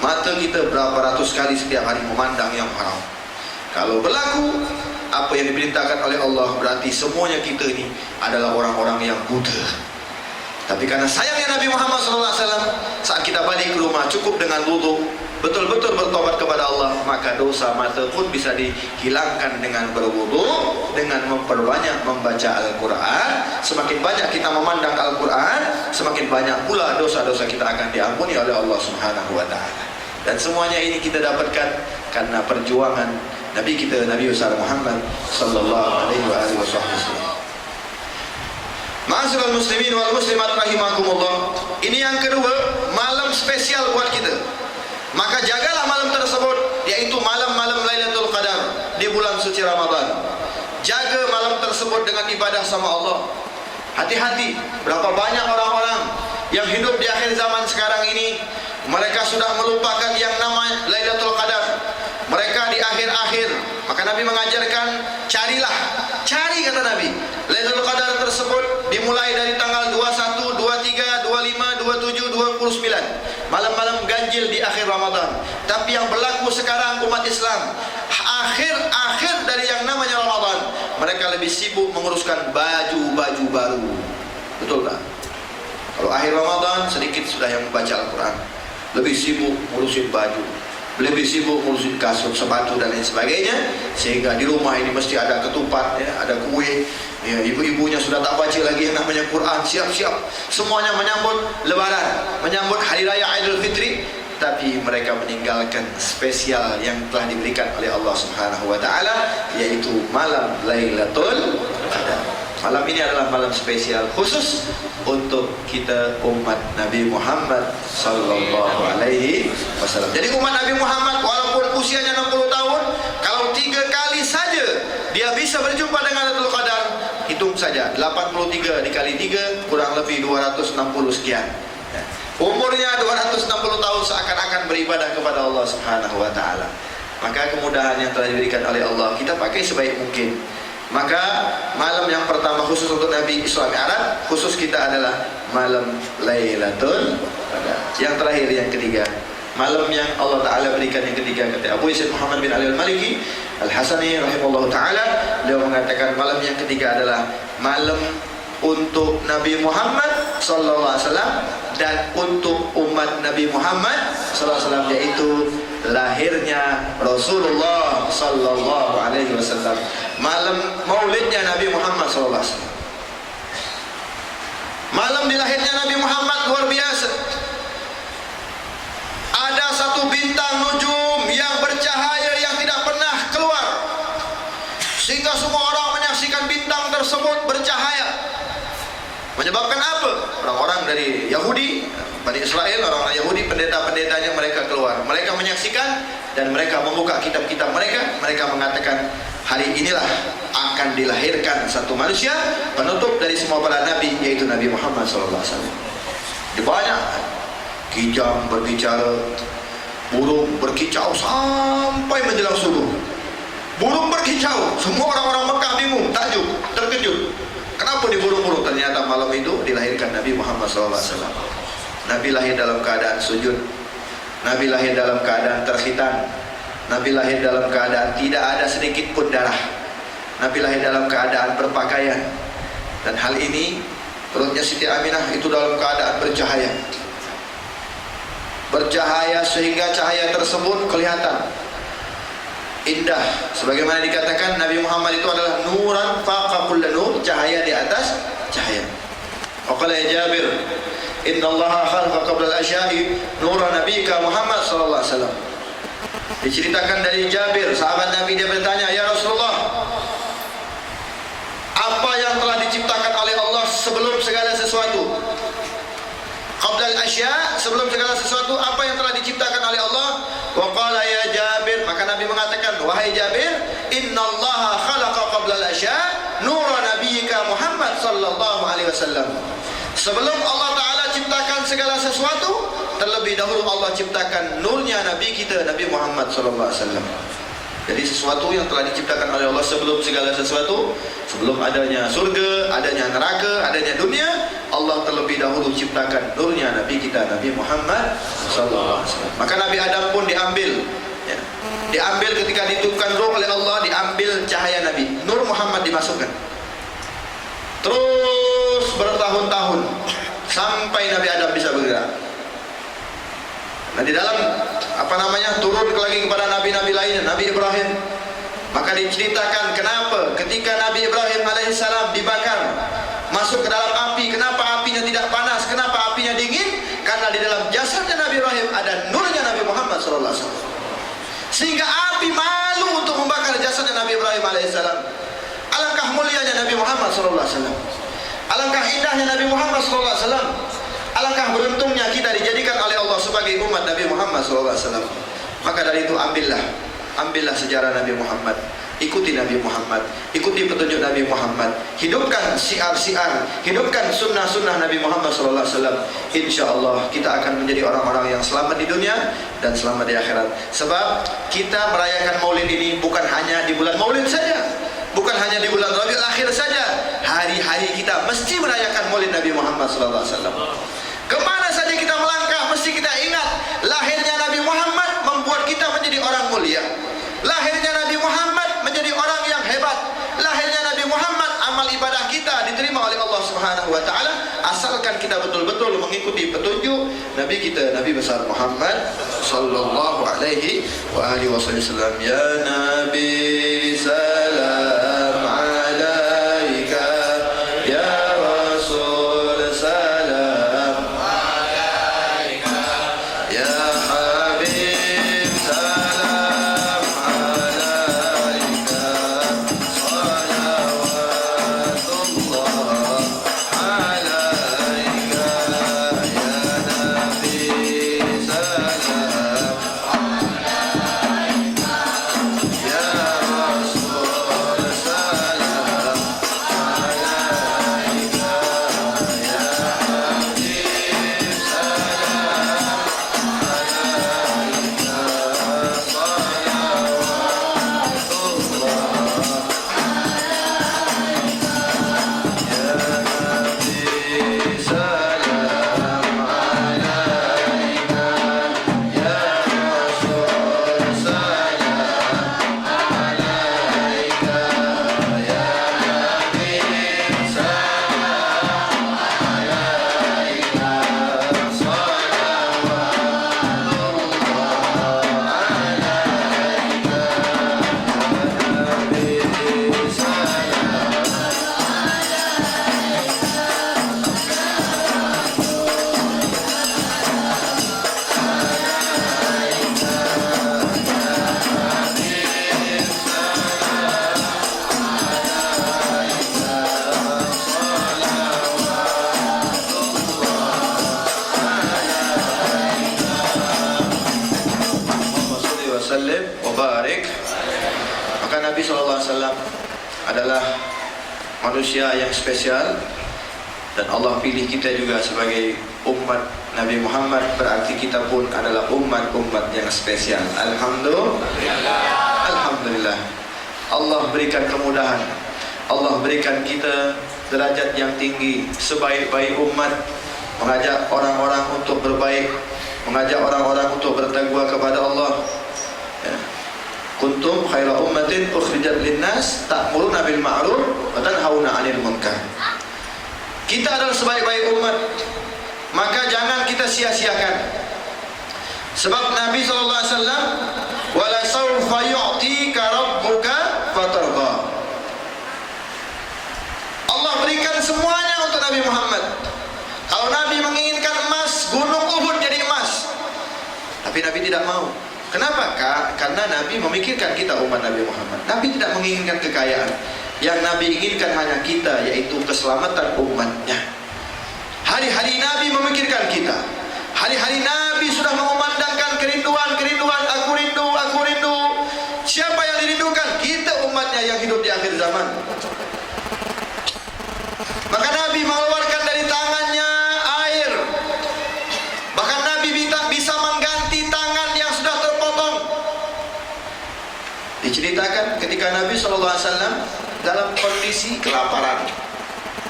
Mata kita berapa ratus kali setiap hari memandang yang haram. Kalau berlaku apa yang diperintahkan oleh Allah, berarti semuanya kita ini adalah orang-orang yang buta. Tapi karena sayangnya Nabi Muhammad SAW, saat kita balik ke rumah cukup dengan wudu, betul-betul bertobat kepada Allah, maka dosa mata pun bisa dihilangkan dengan berwudu, dengan memperbanyak membaca Al-Quran. Semakin banyak kita memandang Al-Quran, semakin banyak pula dosa-dosa kita akan diampuni oleh Allah Subhanahu wa taala. Dan semuanya ini kita dapatkan karena perjuangan Nabi kita, Nabi besar Muhammad sallallahu alaihi wasallam. Ma'asyiral muslimin wal muslimat rahimakumullah. Ini yang kedua, malam spesial buat kita. Maka jagalah malam tersebut, yaitu malam-malam Lailatul Qadar di bulan suci Ramadan. Jaga malam tersebut dengan ibadah sama Allah. Hati-hati, berapa banyak orang-orang yang hidup di akhir zaman sekarang ini, mereka sudah melupakan yang namanya Lailatul Qadar. Mereka di akhir-akhir. Maka Nabi mengajarkan, cari kata Nabi, Lailatul Qadar tersebut dimulai dari tanggal 21, 23, 25, 27, 29. Malam-malam ganjil di akhir Ramadan. Tapi yang berlaku sekarang umat Islam, akhir-akhir dari yang namanya Ramadan, mereka lebih sibuk menguruskan baju-baju baru. Betul tak? Kalau akhir Ramadan sedikit sudah yang membaca Al-Quran, lebih sibuk ngurusin baju, lebih sibuk ngurusin kasut, sepatu dan lain sebagainya, sehingga di rumah ini mesti ada ketupat, ya, ada kue, ya, ibu-ibunya sudah tak baca lagi yang namanya Quran, siap-siap semuanya menyambut Lebaran, menyambut Hari Raya Idul Fitri, tapi mereka meninggalkan spesial yang telah diberikan oleh Allah Subhanahu wa taala, yaitu malam Lailatul Qadar. Malam ini adalah malam spesial khusus untuk kita umat Nabi Muhammad sallallahu alaihi wasallam. Jadi umat Nabi Muhammad walaupun usianya 60 tahun, kalau 3 kali saja dia bisa berjumpa dengan Lailatul Qadar, hitung saja 83 dikali 3 kurang lebih 260 sekian. Umurnya 260 tahun seakan-akan beribadah kepada Allah Subhanahu wa taala. Maka kemudahan yang telah diberikan oleh Allah kita pakai sebaik mungkin. Maka malam yang pertama khusus untuk Nabi Isra Mi'raj, khusus kita adalah malam Lailatul Qadar. Yang terakhir, yang ketiga, malam yang Allah Ta'ala berikan yang ketiga, kata Abu Yazid Muhammad bin Ali Al-Maliki Al-Hasani rahimahullah ta'ala, beliau mengatakan malam yang ketiga adalah malam untuk Nabi Muhammad sallallahu alaihi wasallam dan untuk umat Nabi Muhammad sallallahu alaihi wasallam, yaitu lahirnya Rasulullah sallallahu alaihi wasallam, malam maulidnya Nabi Muhammad sallallahu alaihi wasallam. Malam dilahirnya Nabi Muhammad luar biasa. Ada satu bintang nujum yang bercahaya yang tidak pernah keluar, sehingga semua orang menyaksikan bintang tersebut bercahaya. Menyebabkan apa? Orang-orang dari Yahudi, Bani Israel, orang-orang Yahudi, pendeta-pendetanya mereka keluar. Mereka menyaksikan dan mereka membuka kitab-kitab mereka. Mereka mengatakan hari inilah akan dilahirkan satu manusia penutup dari semua para nabi, yaitu Nabi Muhammad SAW. Di banyak kijang berbicara, burung berkicau sampai menjelang subuh. Burung berkicau, semua orang-orang Mekah bingung, takjub, terkejut. Kenapa diburu-buru? Ternyata malam itu dilahirkan Nabi Muhammad SAW. Nabi lahir dalam keadaan sujud. Nabi lahir dalam keadaan terkhitan. Nabi lahir dalam keadaan tidak ada sedikit pun darah. Nabi lahir dalam keadaan berpakaian. Dan hal ini perutnya Siti Aminah itu dalam keadaan bercahaya. Bercahaya sehingga cahaya tersebut kelihatan indah. Sebagaimana dikatakan Nabi Muhammad itu adalah nuran faqa kulla nur, cahaya di atas cahaya. Waqala ya Jabir, inna Allah khalaqa qabla al-asya'i nura nabiyika Muhammad sallallahu alaihi wasallam. Diceritakan dari Jabir, sahabat Nabi, dia bertanya, ya Rasulullah, apa yang telah diciptakan oleh Allah sebelum segala sesuatu? Qabla al-asya', sebelum segala sesuatu, apa yang telah diciptakan oleh Allah? Wa qala ya Jabir, maka Nabi mengatakan, wahai Jabir, innallaha khalaqa qabla al-asya' nura nabiyyika Muhammad sallallahu alaihi wasallam. Sebelum Allah Ta'ala ciptakan segala sesuatu, terlebih dahulu Allah ciptakan nurnya Nabi kita, Nabi Muhammad sallallahu alaihi wasallam. Jadi sesuatu yang telah diciptakan oleh Allah sebelum segala sesuatu, sebelum adanya surga, adanya neraka, adanya dunia, Allah terlebih dahulu ciptakan nurnya Nabi kita, Nabi Muhammad sallallahu alaihi wasallam. Maka Nabi Adam pun diambil, ya. Diambil ketika ditiupkan ruh oleh Allah, diambil cahaya Nabi, nur Muhammad dimasukkan. Terus bertahun-tahun sampai Nabi Adam bisa bergerak. Nah, di dalam turun lagi kepada nabi-nabi lainnya, Nabi Ibrahim. Maka diceritakan kenapa ketika Nabi Ibrahim alaihissalam dibakar, masuk ke dalam api, kenapa apinya tidak panas, kenapa apinya dingin? Karena di dalam jasadnya Nabi Ibrahim ada nurnya Nabi Muhammad sallallahu alaihi wasallam. Sehingga api malu untuk membakar jasadnya Nabi Ibrahim alaihissalam. Alangkah mulianya Nabi Muhammad sallallahu alaihi wasallam. Alangkah indahnya Nabi Muhammad sallallahu alaihi wasallam. Alangkah beruntungnya kita dijadikan oleh Allah sebagai umat Nabi Muhammad sallallahu alaihi wasallam. Maka dari itu ambillah sejarah Nabi Muhammad, ikuti Nabi Muhammad, ikuti petunjuk Nabi Muhammad, hidupkan syiar-syiar, hidupkan sunnah-sunnah Nabi Muhammad sallallahu alaihi wasallam. Insyaallah kita akan menjadi orang-orang yang selamat di dunia dan selamat di akhirat. Sebab kita merayakan Maulid ini bukan hanya di bulan Maulid saja, bukan hanya di bulan Rabiul Akhir saja. Hari-hari kita mesti merayakan Maulid Nabi Muhammad sallallahu alaihi wasallam. Kemana saja kita melangkah, mesti kita ingat lahirnya Nabi Muhammad membuat kita menjadi orang mulia. Lahirnya Nabi Muhammad menjadi orang yang hebat. Lahirnya Nabi Muhammad, amal ibadah kita diterima oleh Allah Subhanahu wa taala asalkan kita betul-betul mengikuti petunjuk Nabi kita, Nabi besar Muhammad sallallahu alaihi wa alihi wasallam. Ya Nabi salam alaika, ya Rasul salam alaika, ya Habib salam alaika, salawatullah alaika, ya Nabi salam alaika, ya Rasul salam alaika, ya Habib salam alaika, wasallim wa barik. Maka Nabi SAW adalah manusia yang spesial dan Allah pilih kita juga sebagai umat Nabi Muhammad, berarti kita pun adalah umat-umat yang spesial. Alhamdulillah. Allah berikan kemudahan, Allah berikan kita derajat yang tinggi, sebaik-baik umat, mengajak orang-orang untuk berbaik, mengajak orang-orang untuk bertakwa kepada Allah. Ya. Kuntum khaira ummatin ukhrijat linnas ta'muruna bil ma'ruf wa tanhauna 'anil munkar. Kita adalah sebaik-baik umat, maka jangan kita sia-siakan. Sebab Nabi SAW, wala sawfa yu'tika rabbuka fatarda. Allah berikan semuanya untuk Nabi Muhammad. Kalau Nabi menginginkan emas, gunung Uhud jadi emas, tapi Nabi tidak mau. Kenapa? Karena Nabi memikirkan kita umat Nabi Muhammad. Nabi tidak menginginkan kekayaan. Yang Nabi inginkan hanya kita, yaitu keselamatan umatnya. Hari-hari Nabi memikirkan kita. Hari-hari Nabi sudah mengumandangkan kerinduan, aku rindu. Siapa yang dirindukan? Kita umatnya yang hidup di akhir zaman. Maka Nabi mengeluarkan dari tangannya air. Bahkan Nabi bisa mengganti tangan yang sudah terpotong. Diceritakan ketika Nabi SAW dalam kondisi kelaparan,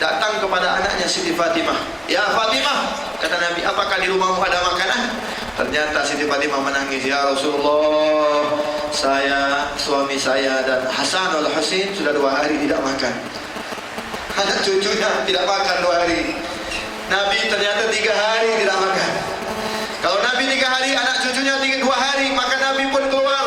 datang kepada anaknya Siti Fatimah. Ya Fatimah, kata Nabi, apakah di rumahmu ada makanan? Ternyata Siti Fatimah menangis. Ya Rasulullah, saya, suami saya dan Hasan wal Husain sudah 2 hari tidak makan. Anak cucunya tidak makan 2 hari. Nabi ternyata 3 hari tidak makan. Kalau Nabi 3 hari, anak cucunya 2 hari, maka Nabi pun keluar.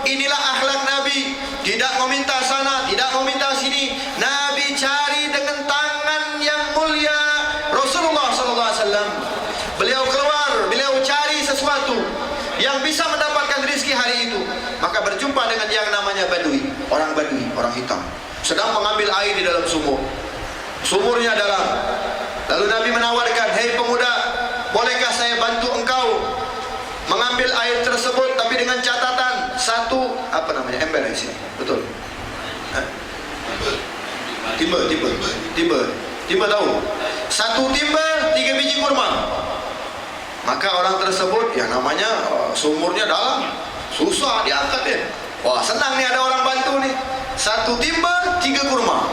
Inilah akhlak Nabi, tidak meminta sana, tidak meminta sini. Nabi cari dengan tangan yang mulia Rasulullah SAW. Beliau keluar, beliau cari sesuatu yang bisa mendapatkan rezeki hari itu. Maka berjumpa dengan yang namanya Badui, orang hitam, sedang mengambil air di dalam sumur. Sumurnya dalam. Lalu Nabi menawarkan, hei pemuda, bolehkah saya bantu engkau mengambil air tersebut, tapi dengan catatan satu, ember di sini, betul? Timba tahu? 1 timba 3 biji kurma. Maka orang tersebut, yang namanya sumurnya dalam, susah diangkat dia. Wah, senang nih ada orang bantu nih. 1 timba 3 kurma.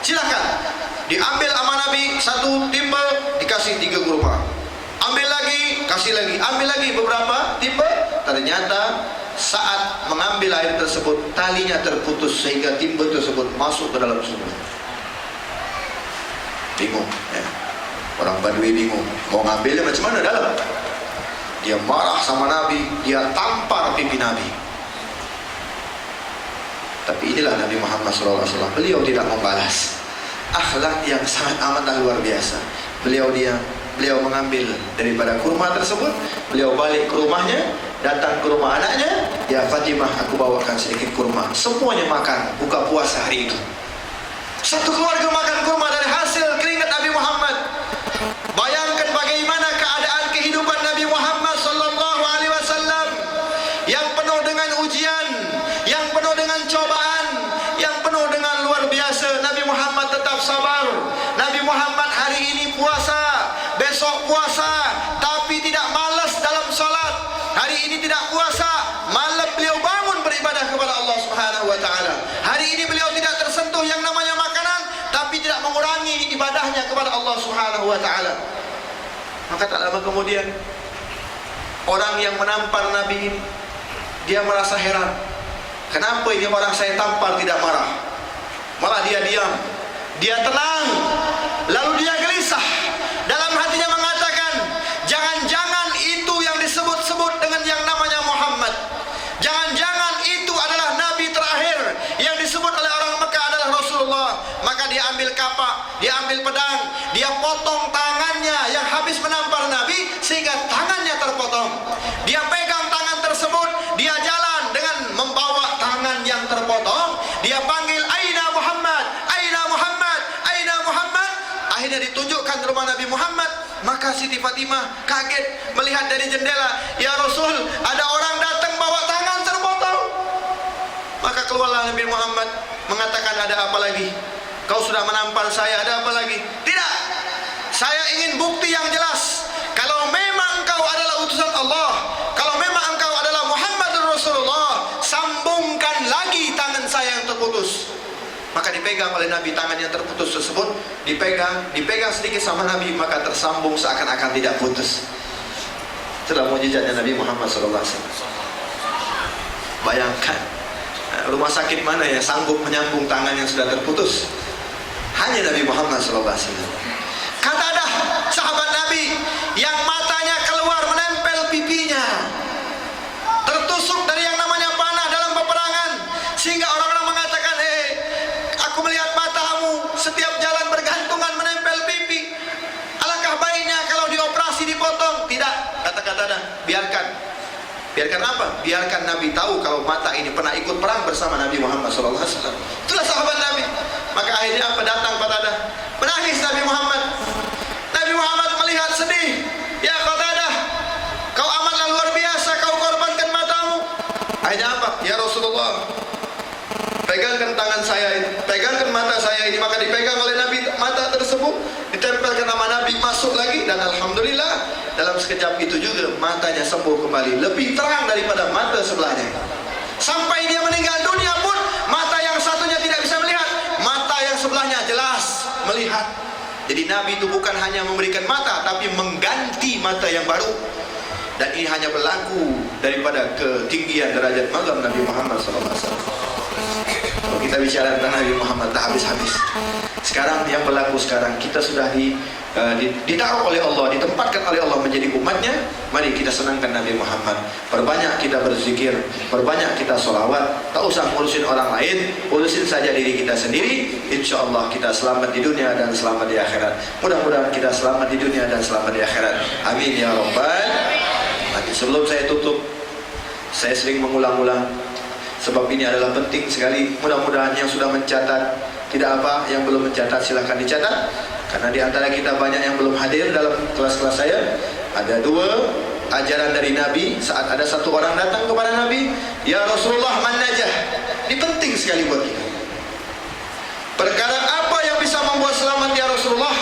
Silakan. Diambil sama Nabi 1 timba, dikasih 3 kurma. Ambil lagi, kasih lagi, ambil lagi beberapa timba. Ternyata saat mengambil air tersebut, talinya terputus sehingga timba tersebut masuk ke dalam sumur. Bingung, ya. Orang Badui bingung, mau ngambilnya macam mana dalam? Dia marah sama Nabi, dia tampar pipi Nabi. Tapi inilah Nabi Muhammad SAW. Beliau tidak membalas. Akhlak yang sangat amat luar biasa. Beliau mengambil daripada kurma tersebut, beliau balik ke rumahnya, datang ke rumah anaknya. Ya Fatimah, aku bawakan sedikit kurma. Semuanya makan, buka puasa hari itu. Satu keluarga makan kurma dari hasil keringat Nabi Muhammad. Bayangkan bagaimana keadaan kehidupan Nabi Muhammad sallallahu alaihi wasallam yang penuh dengan ujian, yang penuh dengan cobaan, yang penuh dengan luar biasa. Nabi Muhammad tetap sabar. Nabi Muhammad hari ini puasa, besok puasa, tapi tidak malas dalam salat. Hari ini tidak puasa, malam beliau bangun beribadah kepada Allah Subhanahu wa taala. Hari ini beliau tidak tersentuh yang namanya makanan, tapi tidak mengurangi ibadahnya kepada Allah Subhanahu wa taala. Maka tak lama kemudian orang yang menampar Nabi ini, dia merasa heran. Kenapa ini orang saya tampar tidak marah? Malah dia diam, dia tenang. Lalu dia gelisah. Dalam hatinya mengatakan, jangan-jangan itu yang disebut-sebut dengan yang namanya Muhammad. Jangan-jangan itu adalah Nabi terakhir. Yang disebut oleh orang Mekah adalah Rasulullah. Maka dia ambil kapak, dia ambil pedang, dia potong tangannya yang habis menampar Nabi sehingga tangannya terpotong. Dia pegang tangan tersebut, dia jalan dengan membawa tangan yang terpotong. Dia panggil, Aina Muhammad, Aina Muhammad, Aina Muhammad. Akhirnya ditunjukkan rumah Nabi Muhammad. Maka Siti Fatimah kaget melihat dari jendela, ya Rasul, ada orang datang bawa tangan terpotong. Maka keluarlah Nabi Muhammad mengatakan, ada apa lagi? Kau sudah menampar saya, ada apa lagi? Tidak, saya ingin bukti yang jelas. Kalau memang engkau adalah utusan Allah, kalau memang engkau adalah Muhammadur Rasulullah, sambungkan lagi tangan saya yang terputus. Maka dipegang oleh Nabi tangan yang terputus tersebut, dipegang sedikit sama Nabi, maka tersambung seakan-akan tidak putus. Itulah mukjizatnya Nabi Muhammad SAW. Bayangkan, rumah sakit mana yang sanggup menyambung tangan yang sudah terputus? Hanya Nabi Muhammad SAW. Kata dah sahabat Nabi yang matanya keluar menempel pipinya, tertusuk dari yang namanya panah dalam peperangan, sehingga orang-orang mengatakan, aku melihat matamu setiap jalan bergantungan menempel pipi. Alangkah baiknya kalau dioperasi dipotong. Tidak, kata-kata dah, biarkan. Biarkan apa? Biarkan Nabi tahu kalau mata ini pernah ikut perang bersama Nabi Muhammad SAW. Itulah sahabat Nabi. Maka akhirnya apa? Datang Qatadah, menangis Nabi Muhammad. Nabi Muhammad melihat sedih. Ya Qatadah, kau amatlah luar biasa, kau korbankan matamu. Akhirnya apa? Ya Rasulullah, pegangkan tangan saya ini, pegangkan mata saya ini. Maka dipegang oleh Nabi mata tersebut, ditempelkan nama Nabi, masuk lagi, dan alhamdulillah dalam sekejap itu juga matanya sembuh kembali, lebih terang daripada mata sebelahnya. Sampai dia meninggal dunia pun mata yang satunya tidak bisa melihat, mata yang sebelahnya jelas melihat. Jadi Nabi itu bukan hanya memberikan mata, tapi mengganti mata yang baru. Dan ini hanya berlaku daripada ketinggian derajat mazhab Nabi Muhammad SAW. Kalau kita bicara tentang Nabi Muhammad tak habis-habis. Sekarang yang berlaku sekarang, kita sudah ditaruh oleh Allah, ditempatkan oleh Allah menjadi umatnya. Mari kita senangkan Nabi Muhammad. Perbanyak kita berzikir, perbanyak kita sholawat. Tak usah ngurusin orang lain, urusin saja diri kita sendiri. Insya Allah kita selamat di dunia dan selamat di akhirat. Mudah-mudahan kita selamat di dunia dan selamat di akhirat. Amin ya Rabbal alamin. Sebelum saya tutup, saya sering mengulang-ulang, sebab ini adalah penting sekali. Mudah-mudahan yang sudah mencatat, tidak apa, yang belum mencatat silahkan dicatat. Karena di antara kita banyak yang belum hadir dalam kelas-kelas saya. Ada dua ajaran dari Nabi. Saat ada satu orang datang kepada Nabi, ya Rasulullah, man najah. Ini penting sekali buat kita. Perkara apa yang bisa membuat selamat ya Rasulullah?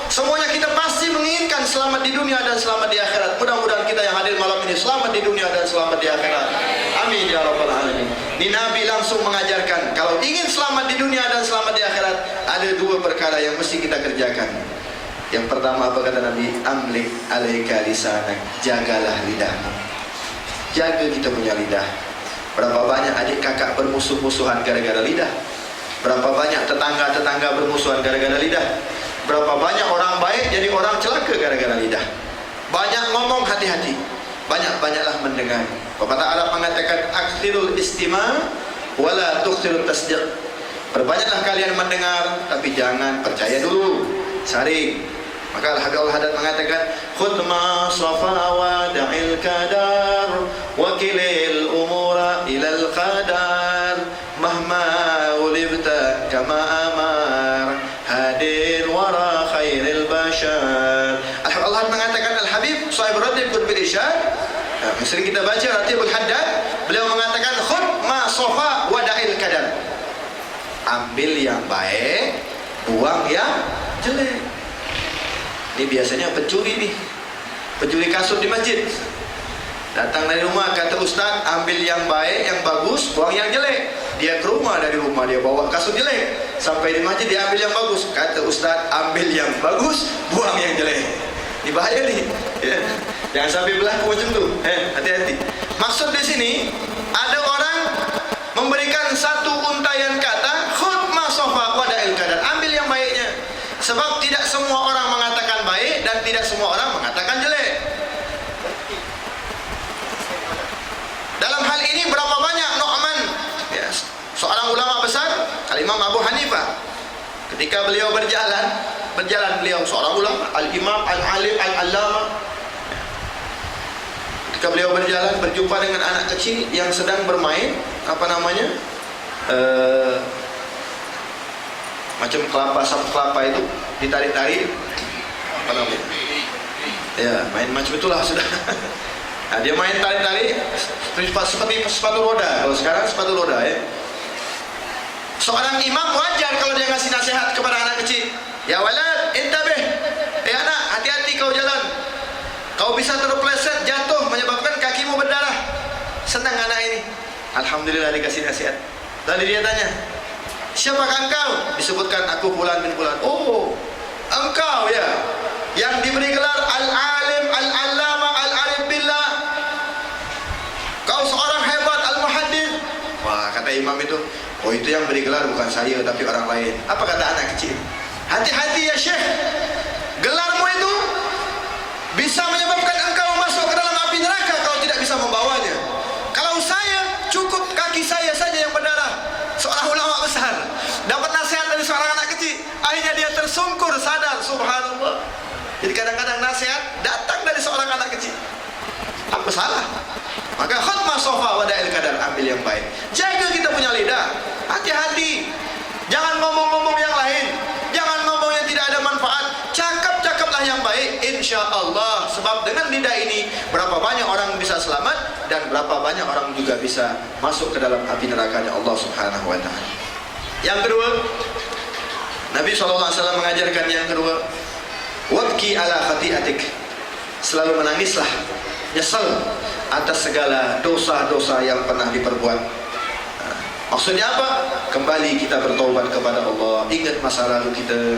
Semuanya kita pasti menginginkan selamat di dunia dan selamat di akhirat. Mudah-mudahan kita yang hadir malam ini selamat di dunia dan selamat di akhirat. Amin ya Rabbal alamin. Ini Nabi langsung mengajarkan, kalau ingin selamat di dunia dan selamat di akhirat, ada dua perkara yang mesti kita kerjakan. Yang pertama apa kata Nabi? Amlik alaika lisanak, jagalah lidahmu. Jaga kita punya lidah. Berapa banyak adik kakak bermusuh-musuhan gara-gara lidah? Berapa banyak tetangga-tetangga bermusuhan gara-gara lidah? Berapa banyak orang baik jadi orang celaka gara-gara lidah? Banyak ngomong, hati-hati. Banyak-banyaklah mendengar. Pepatah Arab mengatakan, aktsirul istima' wala tuktsirut tasdiq. Perbanyaklah kalian mendengar, tapi jangan percaya dulu, saring. Maka Al-Habib Al-Haddad mengatakan, khudh ma safa wa da'il kadar wa kilil umura ilal qadar mahma ulibta kama amar hadir wara khairil bashar. Al-Haddad mengatakan, Al-Habib Sahib Ratib Qutbil Irsyad, yang sering kita baca Ratibul Haddad, beliau mengatakan, khudh ma safa wa da'il kadar. Ambil yang baik, buang yang jelek. Ini biasanya pencuri nih, pencuri kasut di masjid. Datang dari rumah, kata Ustaz, ambil yang baik, yang bagus, buang yang jelek. Dia ke rumah, dari rumah dia bawa kasut jelek. Sampai di masjid dia ambil yang bagus. Kata Ustaz, ambil yang bagus, buang yang jelek. Ini bahaya nih. Ya. Jangan sampai berlaku macam tu. Hati-hati. Maksud di sini, ada orang memberikan satu untayan kata, khudh ma safa wa da'il kadar. Ambil yang baiknya. Sebab tidak semua orang mengatakan baik dan tidak semua orang mengatakan jelek. Dalam hal ini berapa banyak Nu'man, ya, seorang ulama besar, Al-Imam Abu Hanifah, ketika beliau berjalan beliau seorang ulama, Al-Imam, Al-Alim, Al-Allama. Ketika beliau berjalan berjumpa dengan anak kecil yang sedang bermain, apa namanya? Macam kelapa, sapu kelapa itu ditarik-tarik, apa namanya? Ya, main macam itulah sudah. Nah, dia main tarik-tarik seperti sepatu roda. Kalau sekarang sepatu roda, ya. Seorang imam wajar kalau dia ngasih nasihat kepada anak kecil. Ya walad, intabih. Anak, hati-hati kau jalan. Kau bisa terpeleset, jatuh, menyebabkan kakimu berdarah. Senang anak ini. Alhamdulillah dikasih nasihat. Lalu dia tanya, siapakah engkau? Disebutkan, aku fulan bin fulan. Oh, engkau ya, yang diberi gelar Al-Alim, Al-Allama, Al-Arif imam itu, oh itu yang beri gelar bukan saya tapi orang lain. Apa kata anak kecil? Hati-hati ya Syekh, gelarmu itu bisa menyebabkan engkau masuk ke dalam api neraka kalau tidak bisa membawanya. Kalau saya, cukup kaki saya saja yang berdarah. Seorang ulama besar dapat nasihat dari seorang anak kecil, akhirnya dia tersungkur sadar, subhanallah. Jadi kadang-kadang nasihat datang dari seorang anak kecil. Apa salah? Maka khutbah sofa wada'il kadar, ambil yang baik. Jaga kita punya lidah, hati-hati. Jangan ngomong-ngomong yang lain, jangan ngomong yang tidak ada manfaat. Cakap-cakaplah yang baik, insya Allah. Sebab dengan lidah ini berapa banyak orang bisa selamat dan berapa banyak orang juga bisa masuk ke dalam api nerakanya Allah Subhanahu wa taala. Yang kedua, Nabi SAW mengajarkan yang kedua, wabki ala khati'atik, selalu menangislah, nyesal atas segala dosa-dosa yang pernah diperbuat. Maksudnya apa? Kembali kita bertaubat kepada Allah. Ingat masa lalu kita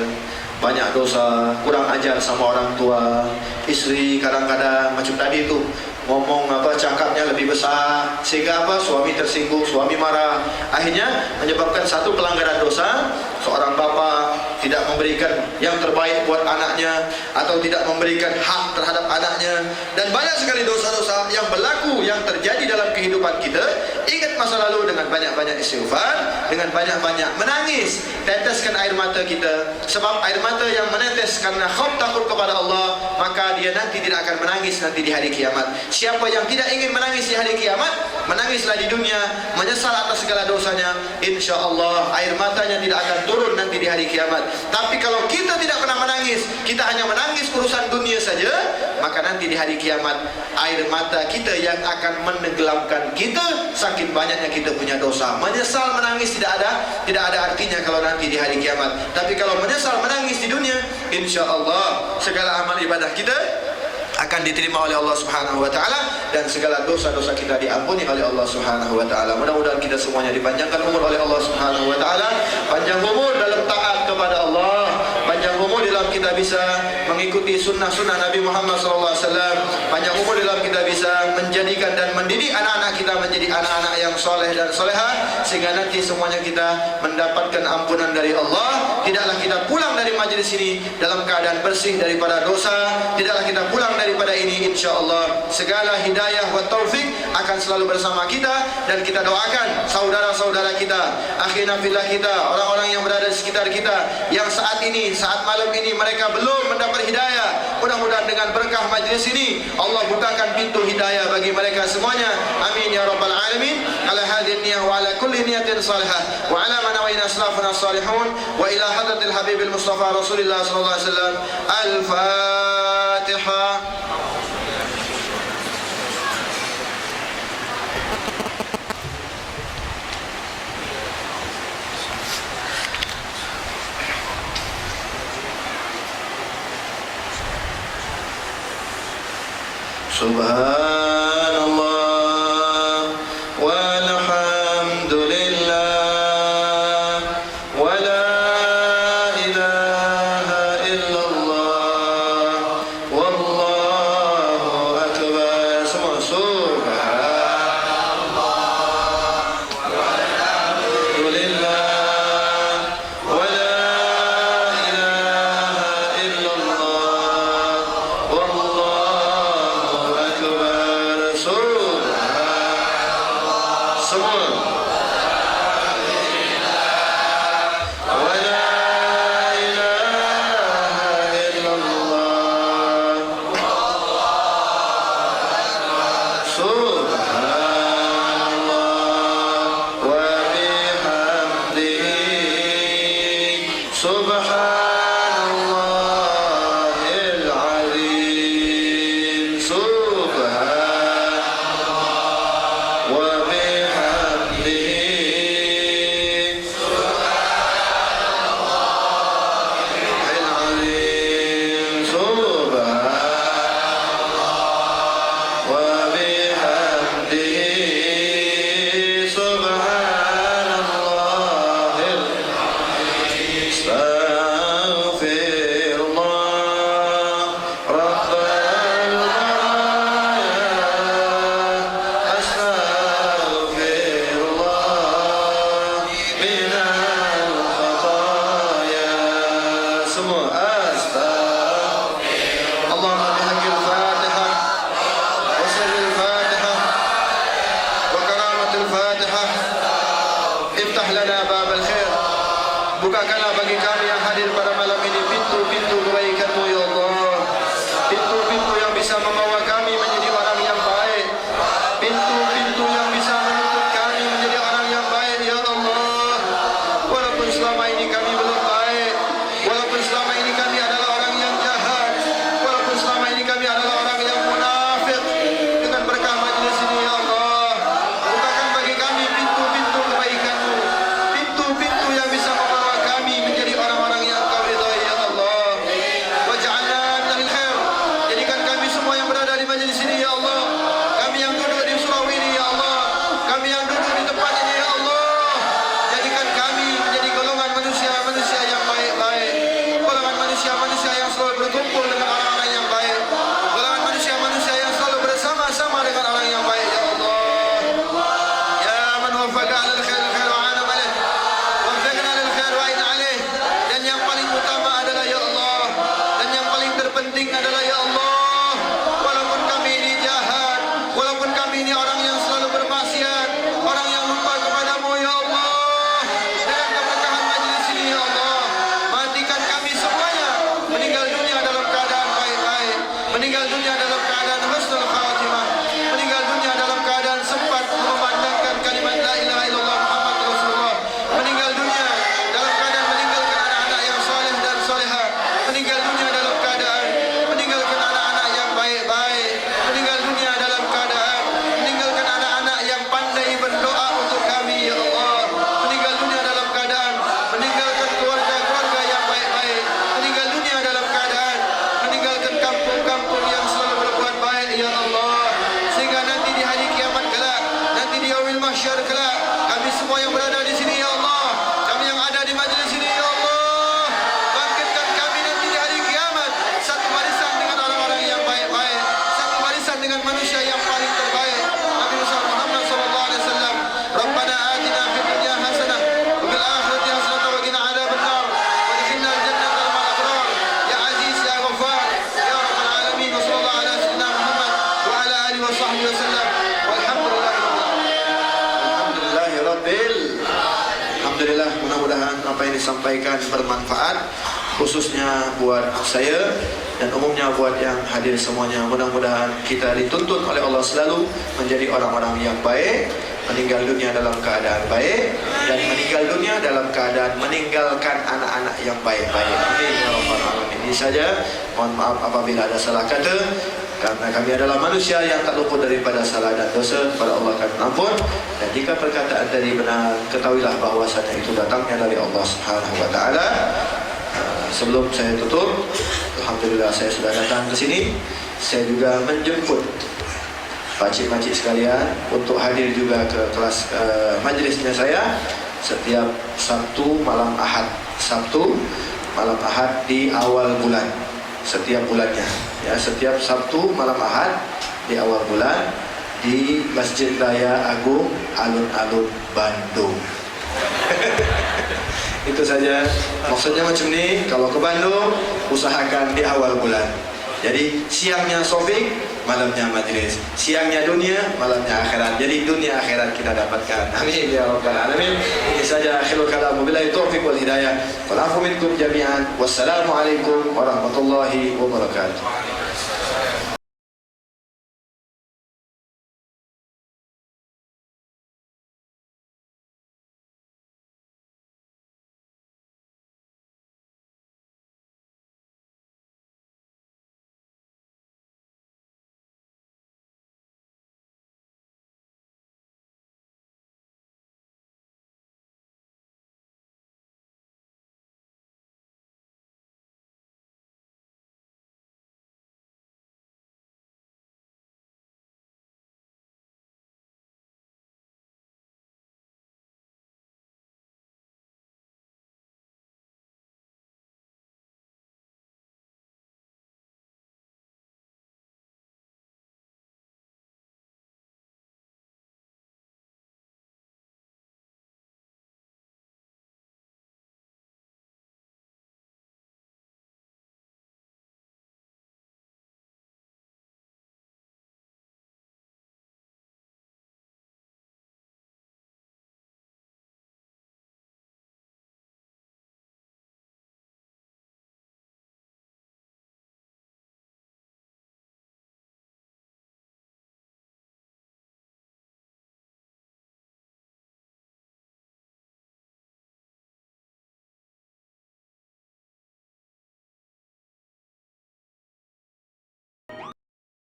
banyak dosa, kurang ajar sama orang tua, istri kadang-kadang macam tadi itu ngomong apa, cakapnya lebih besar sehingga apa, suami tersinggung, suami marah, akhirnya menyebabkan satu pelanggaran dosa. Seorang bapa tidak memberikan yang terbaik buat anaknya atau tidak memberikan hak terhadap anaknya, dan banyak sekali dosa-dosa yang berlaku, yang terjadi dalam kehidupan kita. Ingat masa lalu dengan banyak-banyak istighfar, dengan banyak-banyak menangis, teteskan air mata kita. Sebab air mata yang menetes karena khauf takut kepada Allah, maka dia nanti tidak akan menangis nanti di hari kiamat. Siapa yang tidak ingin menangis di hari kiamat, menangislah di dunia, menyesal atas segala dosanya, insya Allah air matanya tidak akan turun nanti di hari kiamat. Tapi kalau kita tidak pernah menangis, kita hanya menangis urusan dunia saja, maka nanti di hari kiamat air mata kita yang akan menenggelamkan kita, saking banyaknya kita punya dosa. Menyesal menangis tidak ada artinya kalau nanti di hari kiamat. Tapi kalau menyesal menangis di dunia, insya Allah segala amal ibadah kita akan diterima oleh Allah Subhanahu wa taala dan segala dosa-dosa kita diampuni oleh Allah Subhanahu wa taala. Mudah-mudahan kita semuanya dipanjangkan umur oleh Allah Subhanahu wa taala, panjang umur dalam taat kepada Allah, panjang umur dalam kita bisa mengikuti sunnah-sunnah Nabi Muhammad SAW, panjang umur dalam kita bisa menjadikan dan mendidik anak-anak kita menjadi anak-anak yang soleh dan soleha, sehingga nanti semuanya kita mendapatkan ampunan dari Allah. Tidaklah kita pulang dari majlis ini dalam keadaan bersih daripada dosa, tidaklah kita pulang daripada ini, insya-Allah segala hidayah wa taufik akan selalu bersama kita. Dan kita doakan saudara-saudara kita, akhina fillah kita, orang-orang yang berada di sekitar kita yang saat ini, saat malam ini mereka belum mendapat hidayah, mudah-mudahan dengan berkah majlis ini Allah bukakan pintu hidayah bagi mereka semuanya. Amin ya rabbal alamin. Ala hadhihi niyyah wa ala kulli niyatin salihah wa ala ma nawayna aslafuna salihun wa ila hadratil habibil mustafa rasulillah sallallahu alaihi wasallam. Al-Fatihah. Subhanallah walhamdulillah wa la ilaha illallah wallahu akbar. Semua subhanallah walhamdulillah wa la ilaha illallah wallahu Subhanallahil azim. Subhanallah wa bihamdihi. Bukakanlah bagi kami yang hadir pada malam ini pintu-pintu kebaikan-Mu ya Allah. Pintu-pintu yang bisa membawa kami menjadi orang yang baik. Pintu-pintu yang bisa menuntut kami menjadi orang yang baik ya Allah. Walaupun selama ini kami belum baik, walaupun selama ini kami adalah orang yang jahat, walaupun selama ini kami adalah orang yang munafik, dengan berkah majlis ini ya Allah, bukakan bagi kami pintu-pintu kebaikan-Mu, pintu-pintu yang bisa membawa kami menjadi orang-orang yang Kau ridhai ya Allah. Waj'alna minal khair, jadikan kami semua yang berada di majlis ini ya Allah, kami yang duduk di surau ini ya Allah, kami yang duduk di tempat ini ya Allah, jadikan kami menjadi golongan manusia-manusia yang baik-baik, golongan manusia-manusia yang selalu berkumpul dengan orang-orang yang baik, golongan manusia-manusia yang selalu bersama-sama dengan orang yang baik ya Allah. Ya man wafaqa 'alal khair khair wa 'ana alaih, wafiqna lil khair wa a'in alaih. Dan yang paling utama adalah ya Allah, dan yang paling terpenting adalah ya Allah, walaupun kami ini jahat, walaupun kami ini orang yang selalu bermaksiat, orang yang lupa kepadamu ya Allah, dengan keberkahan majlis ini ya Allah, matikan kami semuanya meninggal dunia dalam keadaan baik-baik, meninggal dunia dalam keadaan husnul khatimah, meninggal dunia dalam keadaan sempat memandangkan kalimat la ilaha illallah Muhammad Rasulullah, meninggal dunia dalam keadaan meninggalkan anak-anak yang soleh dan soleha, meninggal dunia dalam keadaan meninggalkan anak-anak yang baik-baik, meninggal dunia dalam keadaan meninggalkan anak-anak yang pandai berdoa untuk kami ya Allah, meninggal dunia dalam keadaan meninggalkan keluarga-keluarga yang baik-baik, meninggal dunia dalam keadaan meninggalkan kampung-kampung yang selalu berbuat baik ya Allah, sehingga nanti di hari kiamat kelak, nanti di yaumil mahsyar kelak, kami semua yang berada di sini ya Allah, kami yang ada di majlis ini ya Allah, bangkitkan kami nanti di hari kiamat satu barisan dengan orang-orang yang baik-baik, satu barisan dengan manusia yang paling terbaik, Nabi Muhammad sallallahu alaihi wasallam. Rabbana atina fid dunya hasanah wa fil akhirati hasanah wa qina adzabannar wa adkhilna al-jannata ma'al abrar ya aziz ya ghaffar ya rabbal alamin. Wa sallallahu ala sayyidina Muhammad wa ala alihi wa sahbihi wasallam walhamdulillahi rabbil. Alhamdulillah, mudah-mudahan apa yang disampaikan bermanfaat, khususnya buat saya dan umumnya buat yang hadir semuanya. Mudah-mudahan kita dituntut oleh Allah selalu menjadi orang-orang yang baik, meninggal dunia dalam keadaan baik, dan meninggal dunia dalam keadaan meninggalkan anak-anak yang baik-baik. Amin ya rabbal alamin. Ini saja, mohon maaf apabila ada salah kata, karena kami adalah manusia yang tak luput daripada salah dan dosa. Kepada Allah kami ampun, dan jika perkataan tadi benar, ketahuilah bahwasanya itu datangnya dari Allah Subhanahu wa taala. Sebelum saya tutup, alhamdulillah saya sudah datang ke sini. Saya juga menjemput pakcik-pakcik sekalian untuk hadir juga ke kelas majlisnya saya setiap Sabtu malam Ahad. Sabtu malam Ahad di awal bulan, setiap bulannya ya, setiap Sabtu malam Ahad di awal bulan di Masjid Raya Agung Alun-Alun Bandung. Itu saja, maksudnya macam ni, kalau ke Bandung usahakan di awal bulan. Jadi siangnya Sofik, malamnya majlis, siangnya dunia, malamnya akhirat. Jadi dunia akhirat kita dapatkan. Amin ya rabbal alamin. Ini saja akhirul kalam, wabillahi taufiq wal hidayah. Wal afu minkum jami'an. Wassalamualaikum warahmatullahi wabarakatuh.